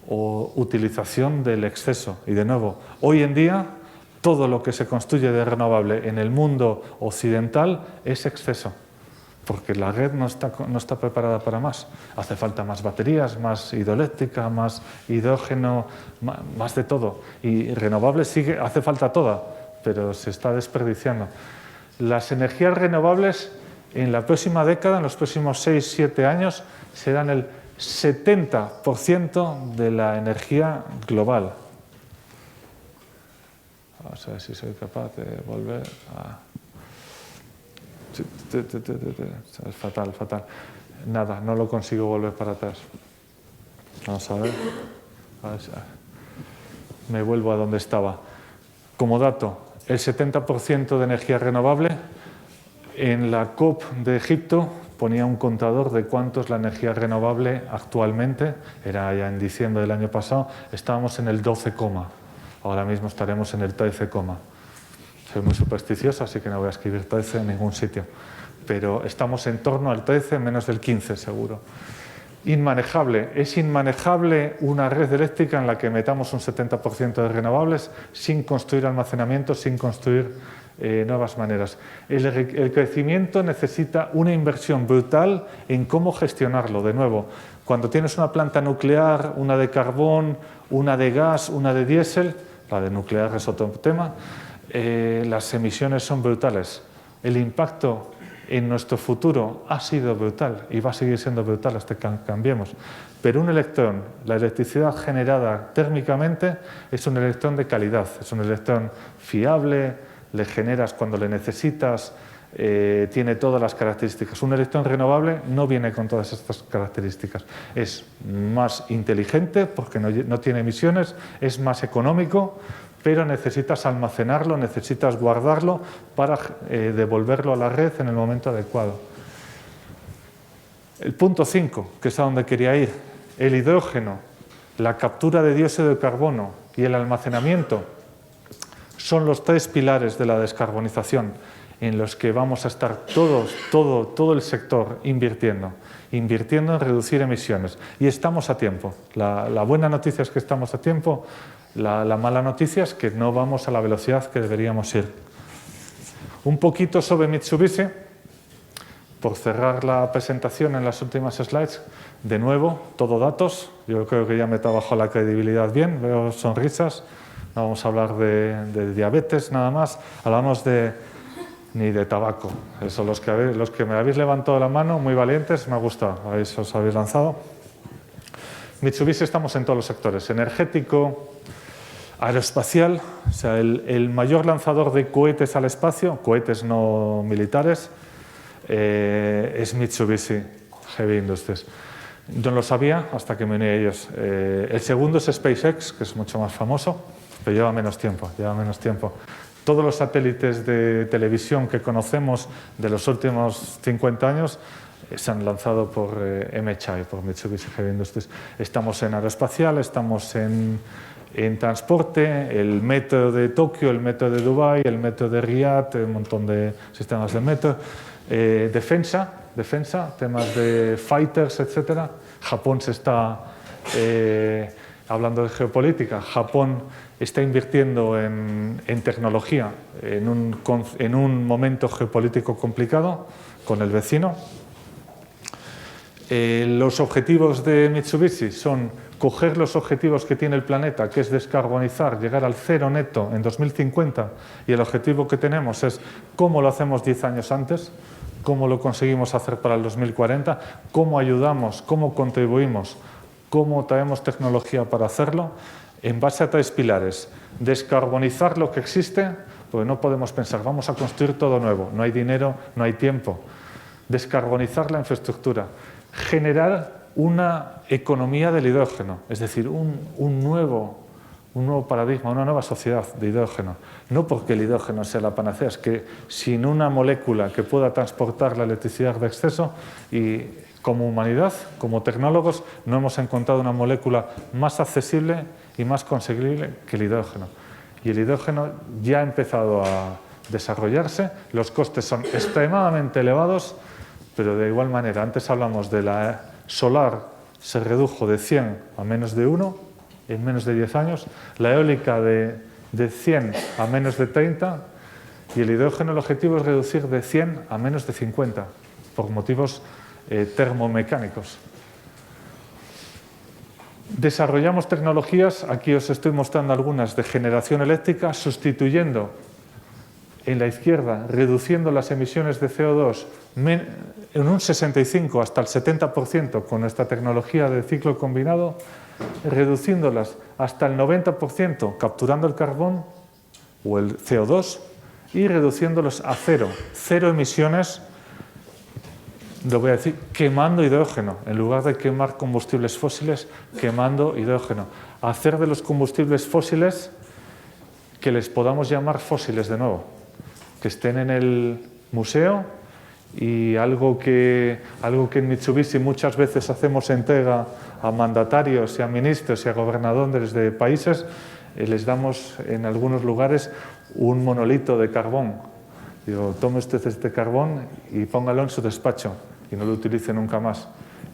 S2: o utilización del exceso. Y de nuevo, hoy en día, todo lo que se construye de renovable en el mundo occidental es exceso, porque la red no está preparada para más. Hace falta más baterías, más hidroeléctrica, más hidrógeno, más de todo. Y renovables hace falta toda, pero se está desperdiciando. Las energías renovables en la próxima década, en los próximos 6-7 años, serán el 70% de la energía global. Vamos a ver si soy capaz de volver a... Es fatal, fatal. Nada, no lo consigo volver para atrás. Vamos a ver. Me vuelvo a donde estaba. Como dato, el 70% de energía renovable, en la COP de Egipto ponía un contador de cuánto es la energía renovable actualmente, era ya en diciembre del año pasado, estábamos en el 12, ahora mismo estaremos en el 13, Soy muy supersticioso, así que no voy a escribir 13 en ningún sitio, pero estamos en torno al 13, menos del 15 seguro. Inmanejable. Es inmanejable una red eléctrica en la que metamos un 70% de renovables sin construir almacenamiento, sin construir nuevas maneras. El crecimiento necesita una inversión brutal en cómo gestionarlo. De nuevo, cuando tienes una planta nuclear, una de carbón, una de gas, una de diésel, la de nuclear es otro tema, las emisiones son brutales. El impacto en nuestro futuro ha sido brutal y va a seguir siendo brutal hasta que cambiemos. Pero un electrón, la electricidad generada térmicamente, es un electrón de calidad, es un electrón fiable, le generas cuando le necesitas, tiene todas las características. Un electrón renovable no viene con todas estas características. Es más inteligente porque no tiene emisiones, es más económico, pero necesitas almacenarlo, necesitas guardarlo para devolverlo a la red en el momento adecuado. El punto 5, que es a donde quería ir, el hidrógeno, la captura de dióxido de carbono y el almacenamiento son los 3 pilares de la descarbonización en los que vamos a estar todo el sector invirtiendo en reducir emisiones. Y estamos a tiempo. La buena noticia es que estamos a tiempo. La mala noticia es que no vamos a la velocidad que deberíamos ir. Un poquito sobre Mitsubishi, por cerrar la presentación en las últimas slides. De nuevo, todo datos. Yo creo que ya me trabajó la credibilidad bien, veo sonrisas. No vamos a hablar de diabetes nada más, hablamos ni de tabaco. Eso, los que me habéis levantado la mano, muy valientes, me ha gustado, os habéis lanzado. Mitsubishi estamos en todos los sectores, energético, aeroespacial, o sea, el mayor lanzador de cohetes al espacio, cohetes no militares, es Mitsubishi Heavy Industries. Yo no lo sabía hasta que me uní a ellos. El segundo es SpaceX, que es mucho más famoso, pero lleva menos tiempo. Todos los satélites de televisión que conocemos de los últimos 50 años se han lanzado por MHI, por Mitsubishi Heavy Industries. Estamos en aeroespacial, estamos en transporte, el metro de Tokio, el metro de Dubái, el metro de Riyadh, un montón de sistemas de metro. Defensa, temas de fighters, etc. Japón se está, hablando de geopolítica, Japón está invirtiendo en tecnología en un momento geopolítico complicado con el vecino. Los objetivos de Mitsubishi son coger los objetivos que tiene el planeta, que es descarbonizar, llegar al 0 neto en 2050, y el objetivo que tenemos es cómo lo hacemos 10 años antes, cómo lo conseguimos hacer para el 2040, cómo ayudamos, cómo contribuimos, cómo traemos tecnología para hacerlo, en base a 3 pilares. Descarbonizar lo que existe, porque no podemos pensar, vamos a construir todo nuevo, no hay dinero, no hay tiempo. descarbonizar la infraestructura, generar una economía del hidrógeno, es decir, un nuevo paradigma, una nueva sociedad de hidrógeno. No porque el hidrógeno sea la panacea, es que sin una molécula que pueda transportar la electricidad de exceso, y como humanidad, como tecnólogos, no hemos encontrado una molécula más accesible y más conseguible que el hidrógeno. Y el hidrógeno ya ha empezado a desarrollarse, los costes son extremadamente elevados, pero de igual manera, antes hablamos de la solar, se redujo de 100 a menos de 1 en menos de 10 años, la eólica de 100 a menos de 30, y el hidrógeno, el objetivo es reducir de 100 a menos de 50, por motivos termomecánicos. Desarrollamos tecnologías, aquí os estoy mostrando algunas, de generación eléctrica, sustituyendo en la izquierda, reduciendo las emisiones de CO2 en un 65 hasta el 70% con nuestra tecnología de ciclo combinado, reduciéndolas hasta el 90% capturando el carbón o el CO2 y reduciéndolos a cero emisiones, lo voy a decir, quemando hidrógeno, en lugar de quemar combustibles fósiles, quemando hidrógeno. Hacer de los combustibles fósiles que les podamos llamar fósiles de nuevo, que estén en el museo, y algo que en Mitsubishi muchas veces hacemos entrega a mandatarios y a ministros y a gobernadores de países, les damos en algunos lugares un monolito de carbón. Digo, tome usted este carbón y póngalo en su despacho y no lo utilice nunca más.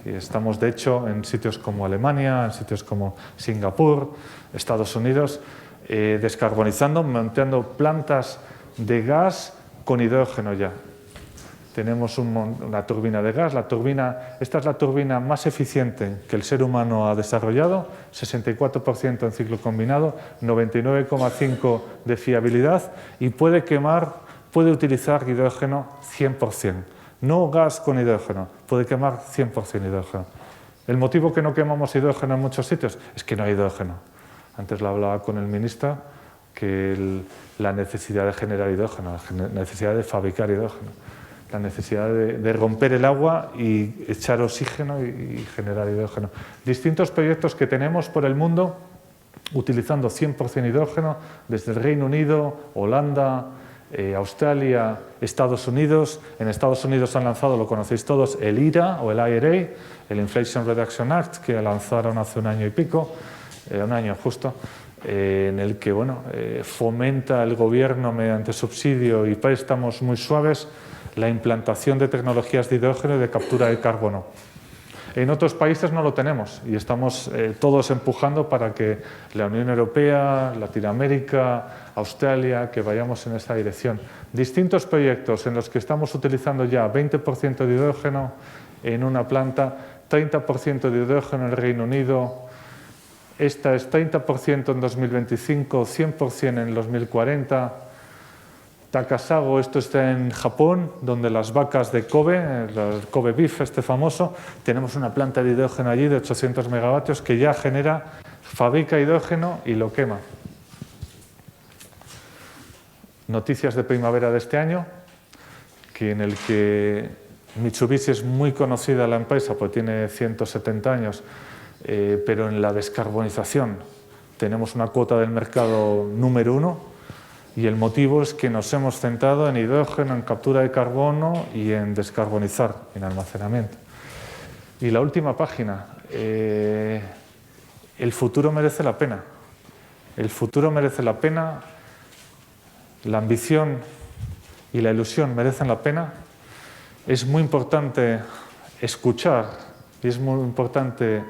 S2: Y estamos, de hecho, en sitios como Alemania, en sitios como Singapur, Estados Unidos, descarbonizando, montando plantas de gas con hidrógeno ya. Tenemos una turbina de gas. Esta es la turbina más eficiente que el ser humano ha desarrollado, 64% en ciclo combinado, 99,5% de fiabilidad, y puede utilizar hidrógeno 100%. No gas con hidrógeno, puede quemar 100% hidrógeno. El motivo que no quemamos hidrógeno en muchos sitios es que no hay hidrógeno. Antes lo hablaba con el ministro, que la necesidad de generar hidrógeno, la necesidad de fabricar hidrógeno, la necesidad de romper el agua y echar oxígeno y generar hidrógeno. Distintos proyectos que tenemos por el mundo utilizando 100% hidrógeno, desde el Reino Unido, Holanda, Australia, Estados Unidos. En Estados Unidos han lanzado, lo conocéis todos, el IRA o el IRA, el Inflation Reduction Act, que lanzaron hace un año y pico, un año justo, en el que fomenta el gobierno mediante subsidio y préstamos muy suaves la implantación de tecnologías de hidrógeno y de captura de carbono. En otros países no lo tenemos y estamos todos empujando para que la Unión Europea, Latinoamérica, Australia, que vayamos en esta dirección. Distintos proyectos en los que estamos utilizando ya 20% de hidrógeno en una planta, 30% de hidrógeno en el Reino Unido. Esta es 30% en 2025, 100% en 2040. Takasago, esto está en Japón, donde las vacas de Kobe, el Kobe Beef, este famoso, tenemos una planta de hidrógeno allí de 800 megavatios que ya fabrica hidrógeno y lo quema. Noticias de primavera de este año, en el que Mitsubishi es muy conocida la empresa, porque tiene 170 años, pero en la descarbonización tenemos una cuota del mercado número 1. Y el motivo es que nos hemos centrado en hidrógeno, en captura de carbono y en descarbonizar, en almacenamiento. Y la última página, el futuro merece la pena. El futuro merece la pena, la ambición y la ilusión merecen la pena. Es muy importante escuchar y es muy importante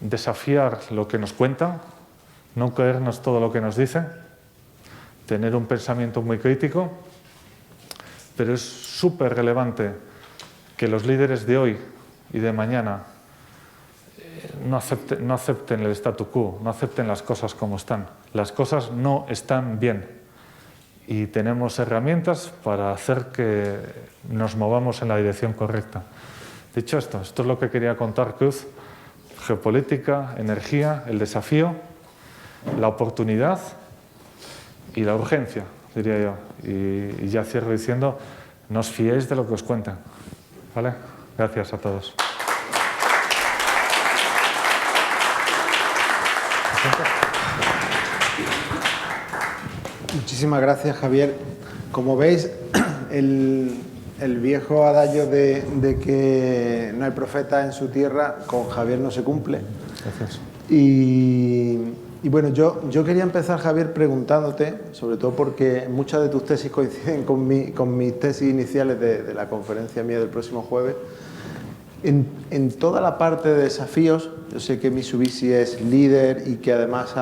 S2: desafiar lo que nos cuentan, no creernos todo lo que nos dicen, tener un pensamiento muy crítico, pero es súper relevante que los líderes de hoy y de mañana no acepten el statu quo, no acepten las cosas como están. Las cosas no están bien y tenemos herramientas para hacer que nos movamos en la dirección correcta. Dicho esto es lo que quería contar, Cruz. Geopolítica, energía, el desafío, la oportunidad y la urgencia, diría yo. Y ya cierro diciendo, no os fiéis de lo que os cuentan. ¿Vale? Gracias a todos.
S1: Muchísimas gracias, Javier. Como veis, el viejo adagio de que no hay profeta en su tierra, con Javier no se cumple.
S2: Gracias.
S1: Y bueno, yo quería empezar, Javier, preguntándote, sobre todo porque muchas de tus tesis coinciden con mis tesis iniciales de la conferencia mía del próximo jueves. En toda la parte de desafíos, yo sé que Mitsubishi es líder y que además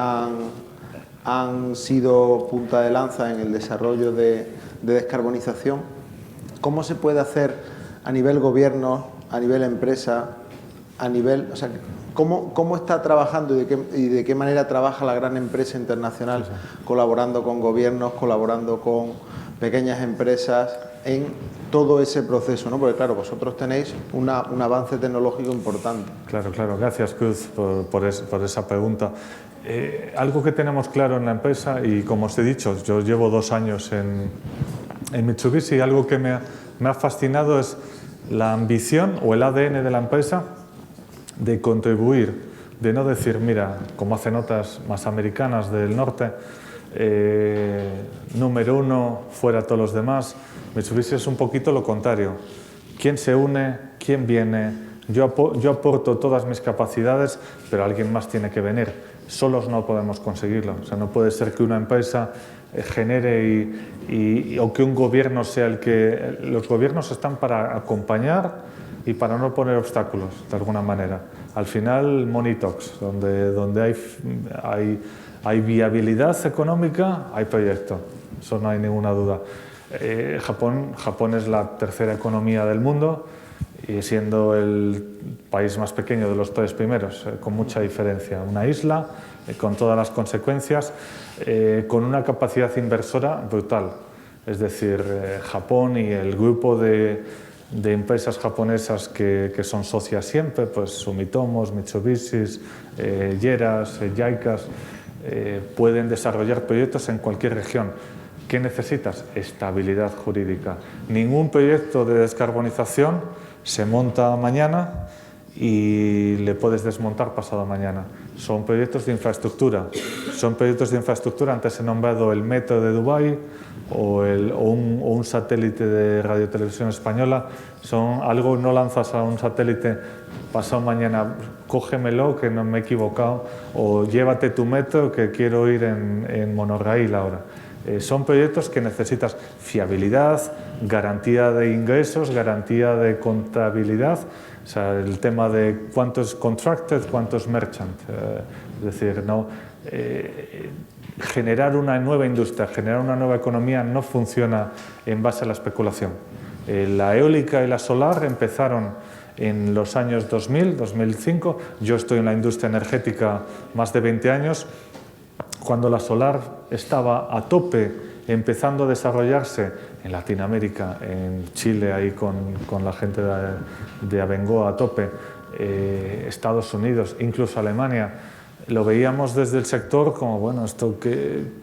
S1: han sido punta de lanza en el desarrollo de descarbonización. ¿Cómo se puede hacer a nivel gobierno, a nivel empresa, a nivel... O sea, ¿cómo está trabajando y de qué manera trabaja la gran empresa internacional colaborando con gobiernos, colaborando con pequeñas empresas en todo ese proceso, ¿no? Porque claro, vosotros tenéis un avance tecnológico importante.
S2: Claro, claro. Gracias, Cruz, por esa pregunta. Algo que tenemos claro en la empresa, y como os he dicho, yo llevo 2 años en Mitsubishi, y algo que me ha fascinado es la ambición o el ADN de la empresa de contribuir, de no decir, mira, como hacen otras más americanas del norte, número 1, fuera todos los demás. Mitsubishi es un poquito lo contrario. ¿Quién se une? ¿Quién viene? Yo aporto todas mis capacidades, pero alguien más tiene que venir. Solos no podemos conseguirlo. O sea, no puede ser que una empresa genere o que un gobierno sea el que... Los gobiernos están para acompañar y para no poner obstáculos, de alguna manera. Al final, money talks, donde hay viabilidad económica, hay proyecto. Eso no hay ninguna duda. Japón es la tercera economía del mundo y siendo el país más pequeño de los 3 primeros, con mucha diferencia. Una isla, con todas las consecuencias, con una capacidad inversora brutal. Es decir, Japón y el grupo de empresas japonesas que son socias siempre, pues Sumitomo, Mitsubishi, Jeras, Jaikas, pueden desarrollar proyectos en cualquier región. ¿Qué necesitas? Estabilidad jurídica. Ningún proyecto de descarbonización se monta mañana y le puedes desmontar pasado mañana. Son proyectos de infraestructura. Antes he nombrado el metro de Dubái o un satélite de radiotelevisión española. No lanzas a un satélite pasado mañana, cógemelo que no me he equivocado, o llévate tu metro que quiero ir en monorraíl ahora. Son proyectos que necesitas fiabilidad, garantía de ingresos, garantía de contabilidad, o sea, el tema de cuánto es contracted, cuánto es merchant. Es decir, generar una nueva industria, generar una nueva economía no funciona en base a la especulación. La eólica y la solar empezaron en los años 2000, 2005. Yo estoy en la industria energética más de 20 años. Cuando la solar estaba a tope, empezando a desarrollarse en Latinoamérica, en Chile, ahí con la gente de Abengoa a tope, Estados Unidos, incluso Alemania, lo veíamos desde el sector como, bueno,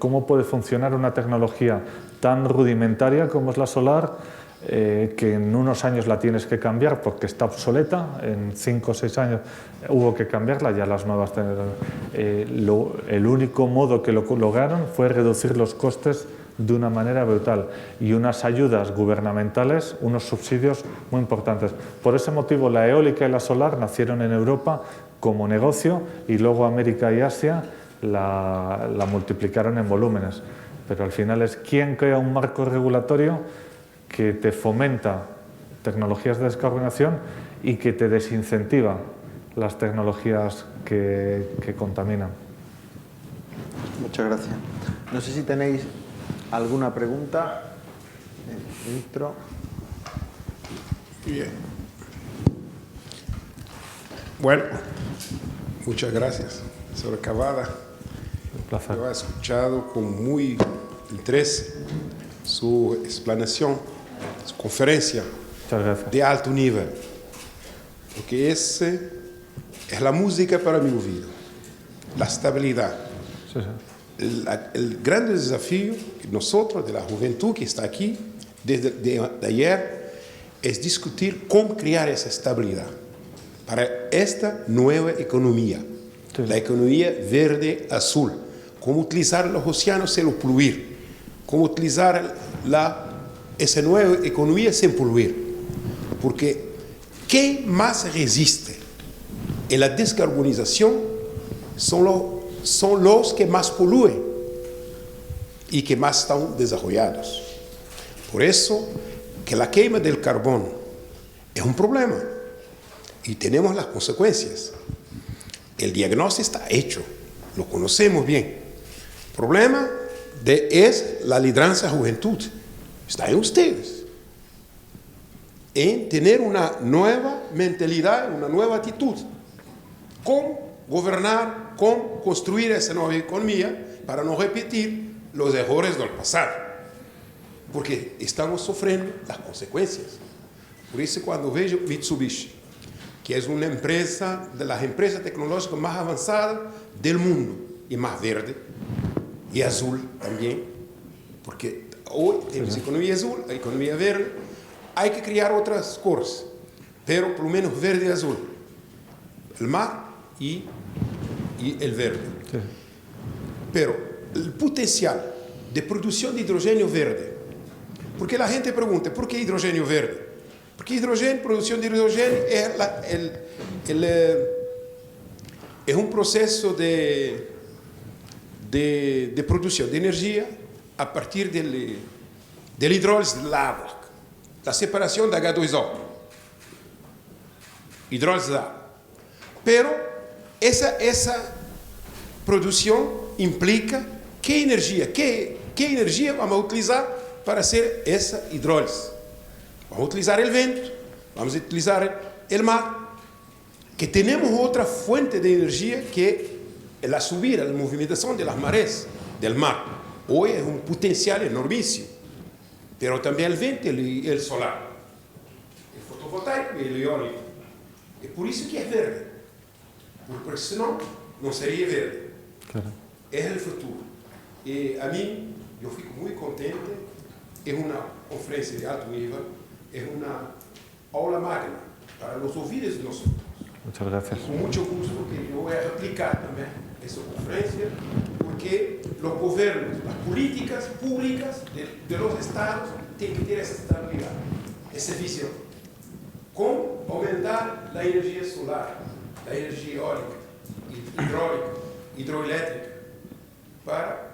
S2: ¿cómo puede funcionar una tecnología tan rudimentaria como es la solar? Que en unos años la tienes que cambiar porque está obsoleta, en 5 o 6 años hubo que cambiarla, ya las nuevas el único modo que lo lograron fue reducir los costes de una manera brutal y unas ayudas gubernamentales, unos subsidios muy importantes. Por ese motivo la eólica y la solar nacieron en Europa como negocio y luego América y Asia la multiplicaron en volúmenes, pero al final es quién crea un marco regulatorio que te fomenta tecnologías de descarbonización y que te desincentiva las tecnologías que contaminan.
S1: Muchas gracias. No sé si tenéis alguna pregunta. Ministro.
S3: Bien. Bueno, muchas gracias, señora Cavada.
S2: Un placer.
S3: Yo he escuchado con muy interés su explanación, su conferencia de alto nivel, porque esa es la música para mi oído, la estabilidad.
S2: Sí, sí.
S3: El gran desafío que nosotros, de la juventud que está aquí, de ayer es discutir cómo crear esa estabilidad para esta nueva economía, la economía verde-azul, cómo utilizar los océanos sin poluir, cómo utilizar esa nueva economía sin poluir. Porque ¿qué más resiste en la descarbonización? Son los que más polúen y que más están desarrollados. Por eso que la quema del carbón es un problema y tenemos las consecuencias. El diagnóstico está hecho, lo conocemos bien. El problema es la lideranza de la juventud. Está en ustedes. En tener una nueva mentalidad, una nueva actitud. Cómo gobernar, cómo construir esa nueva economía para no repetir los errores del pasado. Porque estamos sufriendo las consecuencias. Por eso cuando veo Mitsubishi, que es una empresa de las empresas tecnológicas más avanzadas del mundo y más verde y azul también, porque hoy tenemos economía azul, economía verde, hay que crear otras cosas, pero por lo menos verde y azul, el mar y el verde. Sí. Pero el potencial de producción de hidrógeno verde, porque la gente pregunta, ¿por qué hidrógeno verde? Porque producción de hidrógeno es un proceso de producción de energía a partir del hidrólisis del agua, la separación de H2O, hidrólisis del agua. Pero esa producción implica qué energía vamos a utilizar para hacer esa hidrólisis. Vamos a utilizar el viento, vamos a utilizar el mar, que tenemos otra fuente de energía que la subida, la movimentación de las mareas del mar. Hoy es un potencial enormísimo, pero también el viento y el solar, el fotovoltaico y el eólico. Es por eso que es verde, porque si no, no sería verde. Claro. Es el futuro. Y a mí, yo fico muy contente, es una conferencia de alto nivel, es una aula magna para los oídos de nosotros.
S2: Muchas gracias.
S3: Con mucho gusto que yo voy a replicar también esa conferencia, porque los gobiernos, las políticas públicas de los estados tienen que tener esa estabilidad, esa visión. Cómo aumentar la energía solar, la energía eólica, hidráulica, hidroeléctrica, para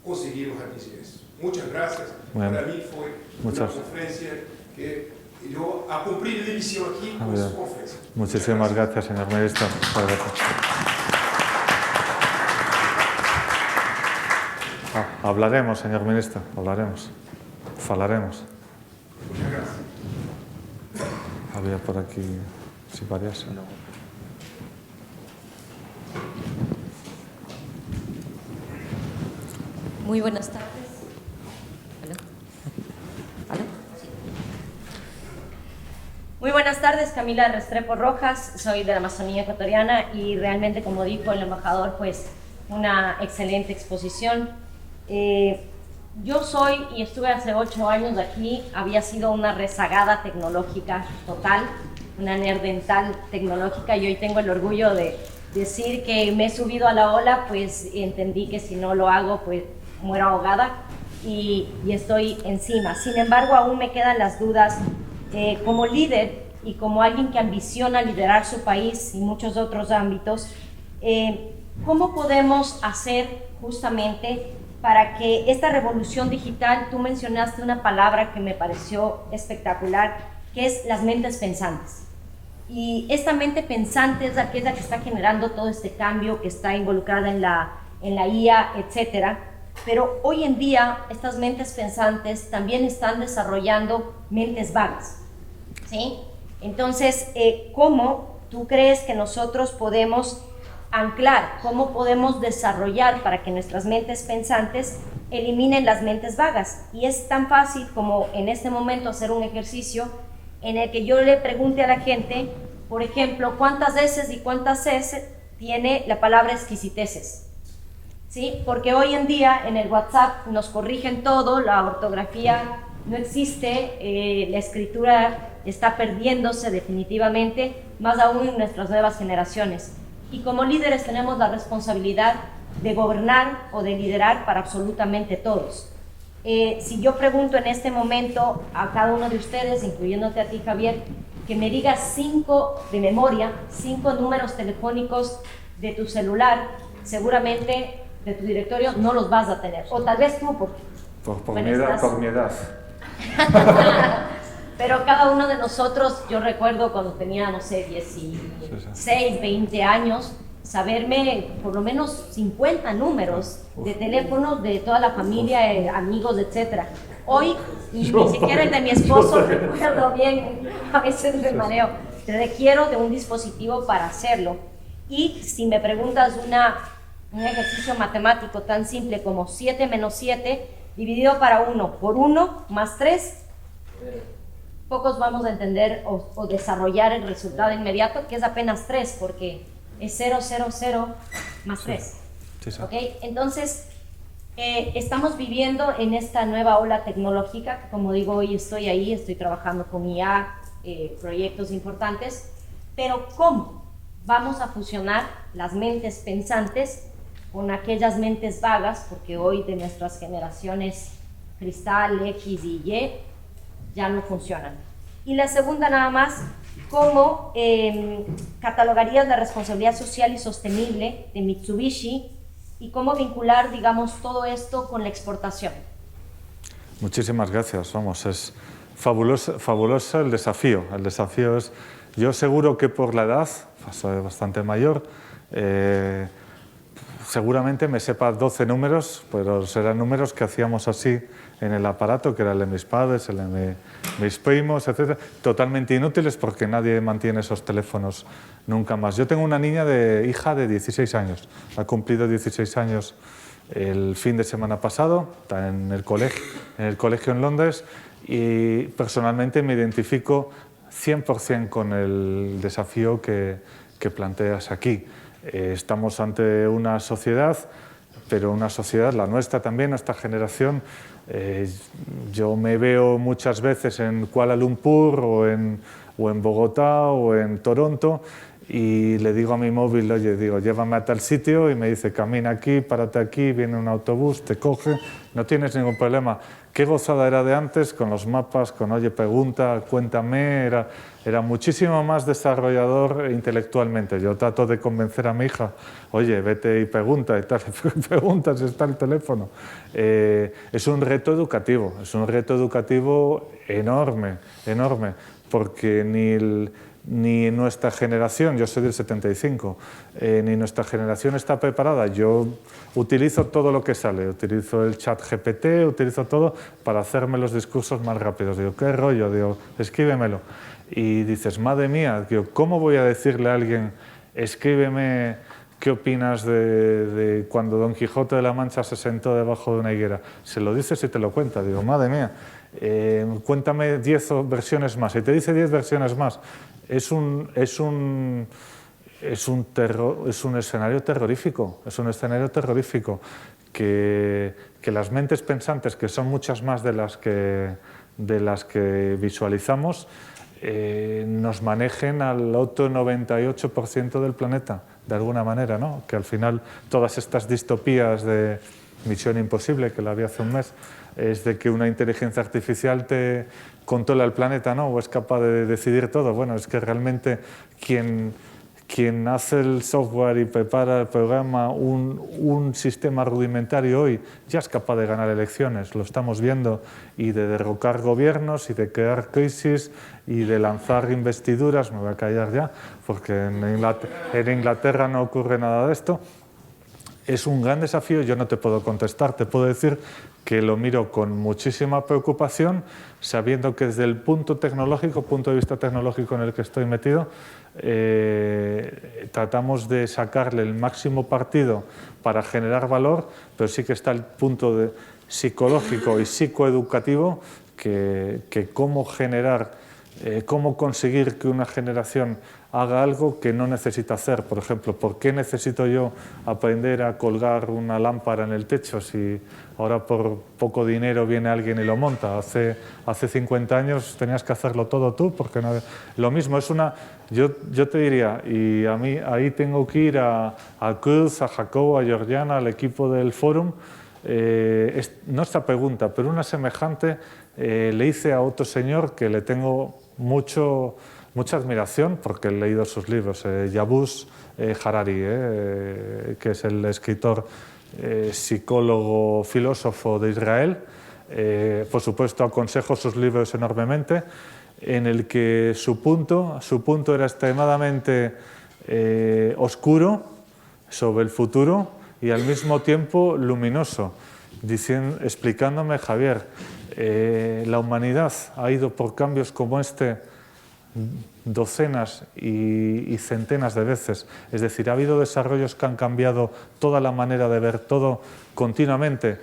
S3: conseguirmos atingir eso. Muchas gracias.
S2: Bueno,
S3: para mí fue una conferencia que yo a cumplir la misión aquí con su conferencia.
S2: Muchísimas gracias, señor ministro. Muchas gracias. Hablaremos, señor ministro, hablaremos. Falaremos.
S3: Muchas gracias.
S2: Había por aquí, si varias.
S4: Muy buenas tardes. ¿Aló? Sí. Muy buenas tardes, Camila Restrepo Rojas, soy de la Amazonía ecuatoriana y realmente, como dijo el embajador, pues una excelente exposición. Yo soy, y estuve hace 8 años aquí, había sido una rezagada tecnológica total, una nerdental tecnológica, y hoy tengo el orgullo de decir que me he subido a la ola, pues entendí que si no lo hago, pues muero ahogada y estoy encima. Sin embargo, aún me quedan las dudas como líder y como alguien que ambiciona liderar su país y muchos otros ámbitos. ¿Cómo podemos hacer justamente para que esta revolución digital, tú mencionaste una palabra que me pareció espectacular, que es las mentes pensantes? Y esta mente pensante es aquella que está generando todo este cambio, que está involucrada en la IA, etcétera. Pero hoy en día estas mentes pensantes también están desarrollando mentes vagas, ¿sí? Entonces, ¿cómo tú crees que nosotros podemos anclar, cómo podemos desarrollar para que nuestras mentes pensantes eliminen las mentes vagas? Y es tan fácil como en este momento hacer un ejercicio en el que yo le pregunte a la gente, por ejemplo, ¿cuántas veces y cuántas veces tiene la palabra exquisiteces? ¿Sí? Porque hoy en día en el WhatsApp nos corrigen todo, la ortografía no existe, la escritura está perdiéndose definitivamente, más aún en nuestras nuevas generaciones. Y como líderes tenemos la responsabilidad de gobernar o de liderar para absolutamente todos. Si yo pregunto en este momento a cada uno de ustedes, incluyéndote a ti, Javier, que me digas 5 de memoria, 5 números telefónicos de tu celular, seguramente de tu directorio no los vas a tener. O tal vez tú,
S2: por mi edad.
S4: Pero cada uno de nosotros, yo recuerdo cuando tenía, no sé, 16, 20 años, saberme por lo menos 50 números de teléfonos de toda la familia, amigos, etc. Hoy, ni siquiera el de mi esposo recuerdo bien, a veces me mareo. Requiero de un dispositivo para hacerlo. Y si me preguntas un ejercicio matemático tan simple como 7 menos 7 dividido para 1 por 1 más 3, pocos vamos a entender o desarrollar el resultado inmediato, que es apenas 3, porque es 0, 0, 0 más 3. Sí, sí. ¿Okay? Entonces, estamos viviendo en esta nueva ola tecnológica, que como digo, hoy estoy ahí, estoy trabajando con IA, proyectos importantes, pero ¿cómo vamos a fusionar las mentes pensantes con aquellas mentes vagas? Porque hoy de nuestras generaciones cristal, X y Y ya no funcionan. Y la segunda nada más, ¿cómo catalogarías la responsabilidad social y sostenible de Mitsubishi y cómo vincular, digamos, todo esto con la exportación?
S2: Muchísimas gracias, vamos, es fabuloso el desafío. El desafío es, yo seguro que por la edad, soy bastante mayor, seguramente me sepa 12 números, pero serán números que hacíamos así en el aparato, que era el de mis padres, el de mis primos, etc. Totalmente inútiles porque nadie mantiene esos teléfonos nunca más. Yo tengo una hija de 16 años, ha cumplido 16 años el fin de semana pasado, está en el colegio en Londres, y personalmente me identifico 100% con el desafío que planteas aquí. Estamos ante una sociedad, pero una sociedad, la nuestra también, nuestra generación. Yo me veo muchas veces en Kuala Lumpur o en Bogotá o en Toronto y le digo a mi móvil, oye, llévame a tal sitio, y me dice, camina aquí, párate aquí, viene un autobús, te coge, no tienes ningún problema. Qué gozada era de antes con los mapas, con oye, pregunta, cuéntame, era muchísimo más desarrollador intelectualmente. Yo trato de convencer a mi hija, oye, vete y pregunta, y tal, preguntas, está el teléfono. Es un reto educativo enorme, enorme, porque ni nuestra generación, yo soy del 75, ni nuestra generación está preparada. Yo utilizo todo lo que sale, utilizo el chat GPT, utilizo todo para hacerme los discursos más rápidos. Digo, ¿qué rollo? Digo, escríbemelo. Y dices, madre mía, digo, ¿cómo voy a decirle a alguien, escríbeme qué opinas de cuando Don Quijote de la Mancha se sentó debajo de una higuera? Se lo dices y te lo cuenta. Digo, madre mía, cuéntame 10 versiones más. Y te dice 10 versiones más. Es un escenario terrorífico, que las mentes pensantes, que son muchas más de las que visualizamos, nos manejen al otro 98% del planeta, de alguna manera, ¿no? Que al final todas estas distopías de Misión Imposible, que la vi hace un mes, es de que una inteligencia artificial te controla el planeta, ¿no? O es capaz de decidir todo. Bueno, es que realmente quien hace el software y prepara el programa, un sistema rudimentario hoy, ya es capaz de ganar elecciones, lo estamos viendo, y de derrocar gobiernos y de crear crisis y de lanzar investiduras. Me voy a callar ya, porque en Inglaterra no ocurre nada de esto. Es un gran desafío, yo no te puedo contestar, te puedo decir que lo miro con muchísima preocupación, sabiendo que desde el punto de vista tecnológico en el que estoy metido, tratamos de sacarle el máximo partido para generar valor, pero sí que está el punto psicológico y psicoeducativo, que cómo generar cómo conseguir que una generación haga algo que no necesita hacer. Por ejemplo, ¿por qué necesito yo aprender a colgar una lámpara en el techo si ahora por poco dinero viene alguien y lo monta? Hace 50 años tenías que hacerlo todo tú, porque no... Lo mismo, es una... Yo te diría, y a mí ahí tengo que ir a Cruz, a Jacobo, a Georgiana, al equipo del Fórum. No esta pregunta, pero una semejante le hice a otro señor que le tengo mucha admiración porque he leído sus libros, Yuval Harari, que es el escritor, psicólogo, filósofo de Israel. Por supuesto, aconsejo sus libros enormemente, en el que su punto era extremadamente oscuro sobre el futuro y al mismo tiempo luminoso, explicándome, Javier, la humanidad ha ido por cambios como este docenas y centenas de veces. Es decir, ha habido desarrollos que han cambiado toda la manera de ver todo continuamente.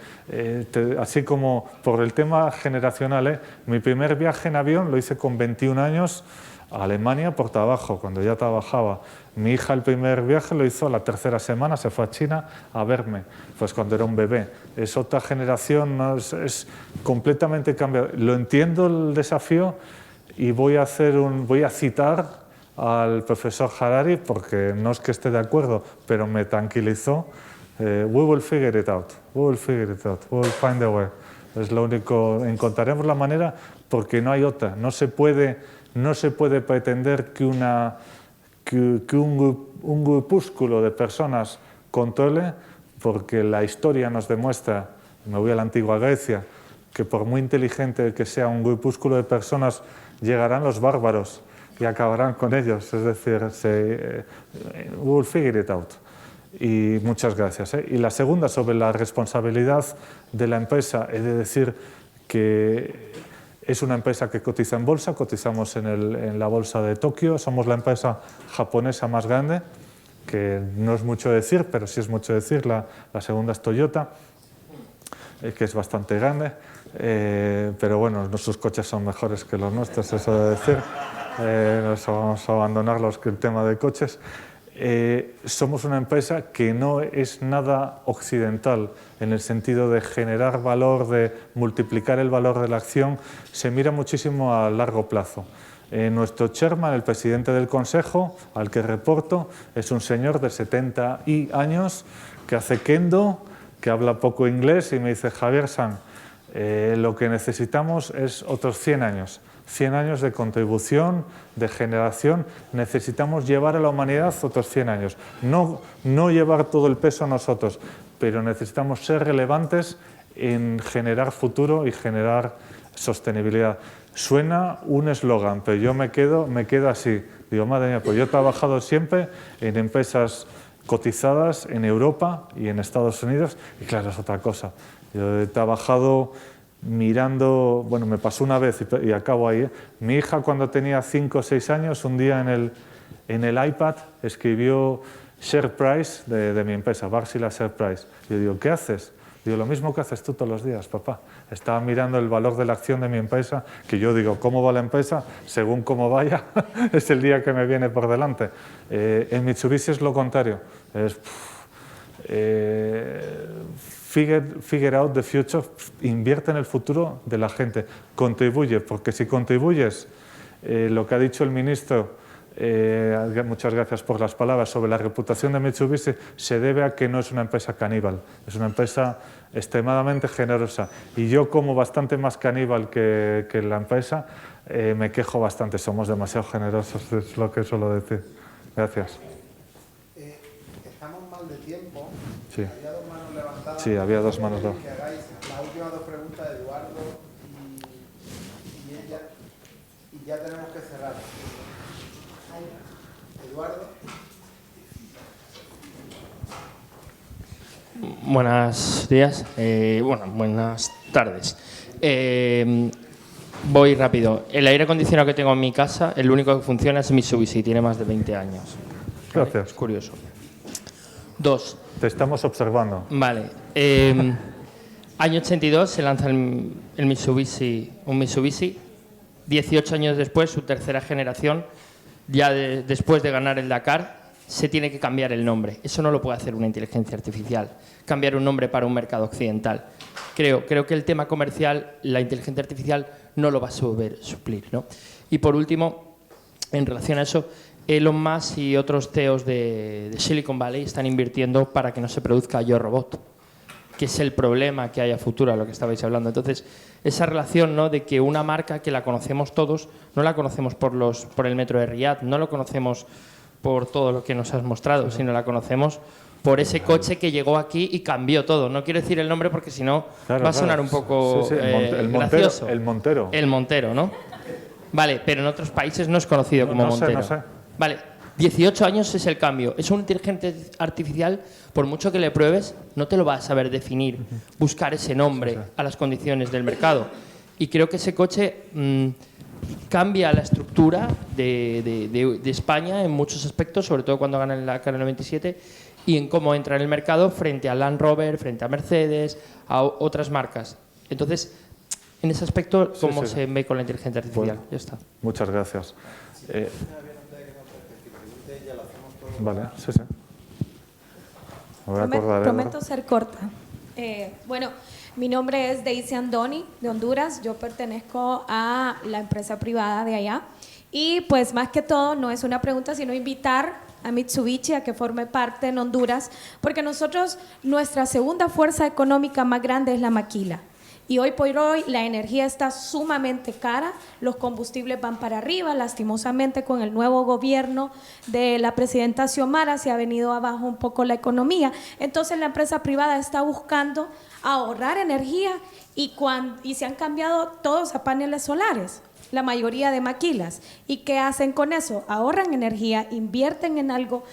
S2: Así como por el tema generacional, mi primer viaje en avión lo hice con 21 años a Alemania por trabajo, cuando ya trabajaba. Mi hija el primer viaje lo hizo a la tercera semana, se fue a China a verme, pues cuando era un bebé. Es otra generación, ¿no? Es completamente cambiado. Lo entiendo el desafío y voy a citar al profesor Harari, porque no es que esté de acuerdo, pero me tranquilizó. We will figure it out, we will find a way. Es lo único, encontraremos la manera, porque no hay otra. No se puede pretender que un grupúsculo de personas controle, porque la historia nos demuestra, me voy a la antigua Grecia, que por muy inteligente que sea un grupúsculo de personas, llegarán los bárbaros y acabarán con ellos. Es decir, we will figure it out. Y muchas gracias. Y la segunda, sobre la responsabilidad de la empresa, he de decir que es una empresa que cotiza en bolsa, cotizamos en la bolsa de Tokio, somos la empresa japonesa más grande, que no es mucho decir, pero sí es mucho decir. La segunda es Toyota, que es bastante grande, pero bueno, nuestros coches son mejores que los nuestros, eso de decir. Vamos a abandonar el tema de coches. Somos una empresa que no es nada occidental en el sentido de generar valor, de multiplicar el valor de la acción. Se mira muchísimo a largo plazo. Nuestro chairman, el presidente del consejo, al que reporto, es un señor de 70 años que hace kendo, que habla poco inglés, y me dice: Javier San, lo que necesitamos es otros 100 años. 100 años de contribución, de generación. Necesitamos llevar a la humanidad otros 100 años. No llevar todo el peso a nosotros, pero necesitamos ser relevantes en generar futuro y generar sostenibilidad. Suena un eslogan, pero yo me quedo así. Digo, madre mía, pues yo he trabajado siempre en empresas cotizadas en Europa y en Estados Unidos, y claro, es otra cosa. Yo he trabajado mirando, bueno, me pasó una vez y acabo ahí. Mi hija, cuando tenía 5 o 6 años, un día en el iPad escribió Share Price de mi empresa, Wärtsilä Share Price. Yo digo, ¿qué haces? Digo, lo mismo que haces tú todos los días, papá. Estaba mirando el valor de la acción de mi empresa, que yo digo, ¿cómo va la empresa? Según cómo vaya, es el día que me viene por delante. En Mitsubishi es lo contrario. Es... Figure out the future, invierte en el futuro de la gente, contribuye, porque si contribuyes, lo que ha dicho el ministro, muchas gracias por las palabras, sobre la reputación de Mitsubishi, se debe a que no es una empresa caníbal, es una empresa extremadamente generosa. Y yo, como bastante más caníbal que la empresa, me quejo bastante, somos demasiado generosos, es lo que suelo decir. Gracias.
S1: Estamos mal de tiempo.
S2: Sí.
S1: Había 2 manos levantadas.
S2: Sí, había 2 manos
S1: que hagáis las últimas 2 preguntas de Eduardo y ella, y ya tenemos que cerrar. Eduardo.
S5: Buenos días, buenas tardes. Voy rápido. El aire acondicionado que tengo en mi casa, el único que funciona es Mitsubishi, tiene más de 20 años.
S2: Gracias.
S5: Es curioso. 2.
S2: Te estamos observando.
S5: Vale. Año 82 se lanza un Mitsubishi 18 años después, su tercera generación, ya después de ganar el Dakar, se tiene que cambiar el nombre. Eso no lo puede hacer una inteligencia artificial, cambiar un nombre para un mercado occidental. Creo que el tema comercial, la inteligencia artificial no lo va a suplir, ¿no? Y por último, en relación a eso, Elon Musk y otros CEOs de Silicon Valley están invirtiendo para que no se produzca Yo Robot, que es el problema que hay a futuro, a lo que estabais hablando. Entonces, esa relación, ¿no?, de que una marca que la conocemos todos, no la conocemos por el metro de Riyadh, no lo conocemos por todo lo que nos has mostrado, sino la conocemos por ese coche que llegó aquí y cambió todo. No quiero decir el nombre porque si no va a sonar un poco gracioso.
S2: El Montero.
S5: El Montero, ¿no? Vale, pero en otros países no es conocido como Montero.
S2: No sé.
S5: Vale, 18 años es el cambio. Es una inteligencia artificial, por mucho que le pruebes, no te lo va a saber definir, buscar ese nombre a las condiciones del mercado. Y creo que ese coche cambia la estructura de España en muchos aspectos, sobre todo cuando gana en la Dakar 97, y en cómo entra en el mercado frente a Land Rover, frente a Mercedes, a otras marcas. Entonces, en ese aspecto, ¿cómo se ve con la inteligencia artificial?
S2: Bueno,
S5: ya está.
S2: Muchas gracias. Vale, sí. Me voy a acordar,
S6: Prometo ser corta. Bueno, mi nombre es Daisy Andoni, de Honduras. Yo pertenezco a la empresa privada de allá. Y pues más que todo, no es una pregunta, sino invitar a Mitsubishi a que forme parte en Honduras, porque nosotros, nuestra segunda fuerza económica más grande es la maquila. Y hoy por hoy la energía está sumamente cara, los combustibles van para arriba, lastimosamente con el nuevo gobierno de la presidenta Xiomara se ha venido abajo un poco la economía. Entonces la empresa privada está buscando ahorrar energía y se han cambiado todos a paneles solares, la mayoría de maquilas. ¿Y qué hacen con eso? Ahorran energía, invierten en algo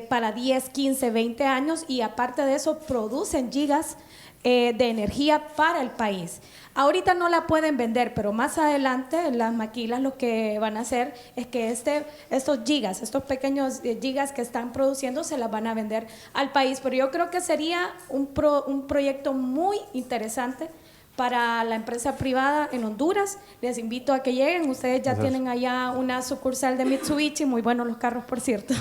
S6: para 10, 15, 20 años y aparte de eso producen gigas de energía para el país. Ahorita no la pueden vender, pero más adelante las maquilas lo que van a hacer es que estos pequeños gigas que están produciendo se las van a vender al país. Pero yo creo que sería un proyecto muy interesante para la empresa privada en Honduras. Les invito a que lleguen. Ustedes ya tienen allá una sucursal de Mitsubishi, muy buenos los carros, por cierto.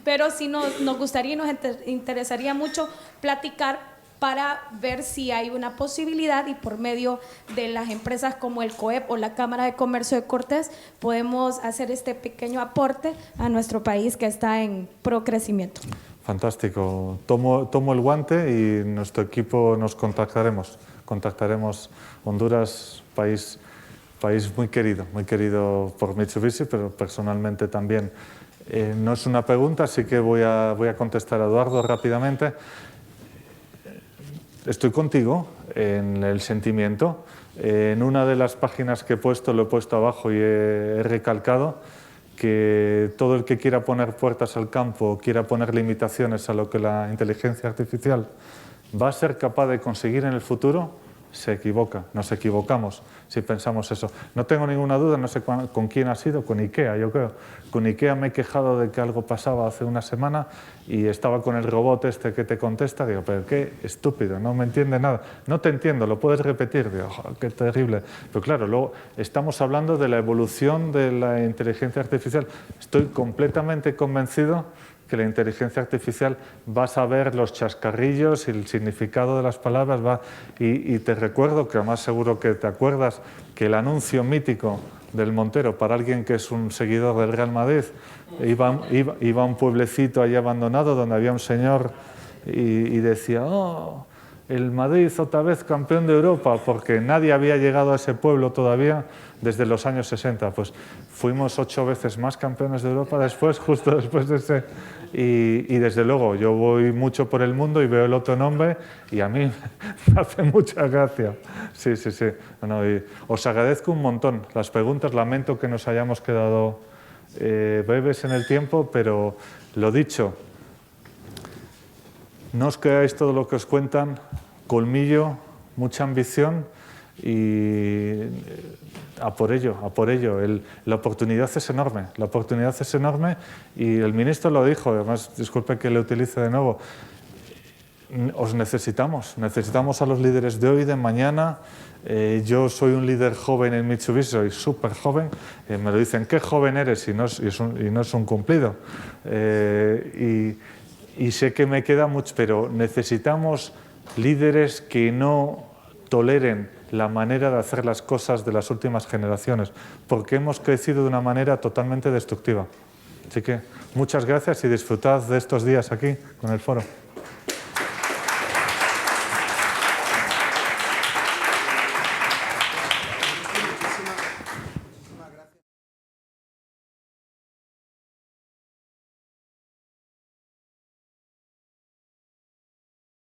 S6: Pero sí nos gustaría y nos interesaría mucho platicar para ver si hay una posibilidad y por medio de las empresas como el COEP o la Cámara de Comercio de Cortés podemos hacer este pequeño aporte a nuestro país que está en procrecimiento.
S2: Fantástico. Tomo el guante y nuestro equipo nos contactaremos. Contactaremos Honduras, país muy querido por Mitsubishi, pero personalmente también. No es una pregunta, así que voy a contestar a Eduardo rápidamente. Estoy contigo en el sentimiento. En una de las páginas que he puesto, lo he puesto abajo y he recalcado que todo el que quiera poner puertas al campo, quiera poner limitaciones a lo que la inteligencia artificial va a ser capaz de conseguir en el futuro, se equivoca. Nos equivocamos si pensamos eso. No tengo ninguna duda, no sé con quién ha sido, con IKEA, yo creo. Con IKEA me he quejado de que algo pasaba hace una semana y estaba con el robot este que te contesta. Digo, pero qué estúpido, no me entiende nada. No te entiendo, lo puedes repetir. Digo, oh, qué terrible. Pero claro, luego estamos hablando de la evolución de la inteligencia artificial. Estoy completamente convencido que la inteligencia artificial va a saber los chascarrillos y el significado de las palabras. Y te recuerdo, que además seguro que te acuerdas, que el anuncio mítico del Montero, para alguien que es un seguidor del Real Madrid, iba a un pueblecito ahí abandonado donde había un señor y decía, oh, el Madrid otra vez campeón de Europa, porque nadie había llegado a ese pueblo todavía desde los años 60. Pues fuimos 8 veces más campeones de Europa después, justo después de ese. Y desde luego, yo voy mucho por el mundo y veo el otro nombre y a mí me hace mucha gracia. Sí. Bueno, y os agradezco un montón las preguntas. Lamento que nos hayamos quedado breves en el tiempo, pero lo dicho, no os creáis todo lo que os cuentan, colmillo, mucha ambición y a por ello. La oportunidad es enorme y el ministro lo dijo, además, disculpe que le utilice de nuevo, os necesitamos a los líderes de hoy, de mañana. Yo soy un líder joven en Mitsubishi, soy súper joven, me lo dicen, qué joven eres, y no es un cumplido. Y sé que me queda mucho, pero necesitamos líderes que no toleren la manera de hacer las cosas de las últimas generaciones, porque hemos crecido de una manera totalmente destructiva. Así que muchas gracias y disfrutad de estos días aquí con el foro.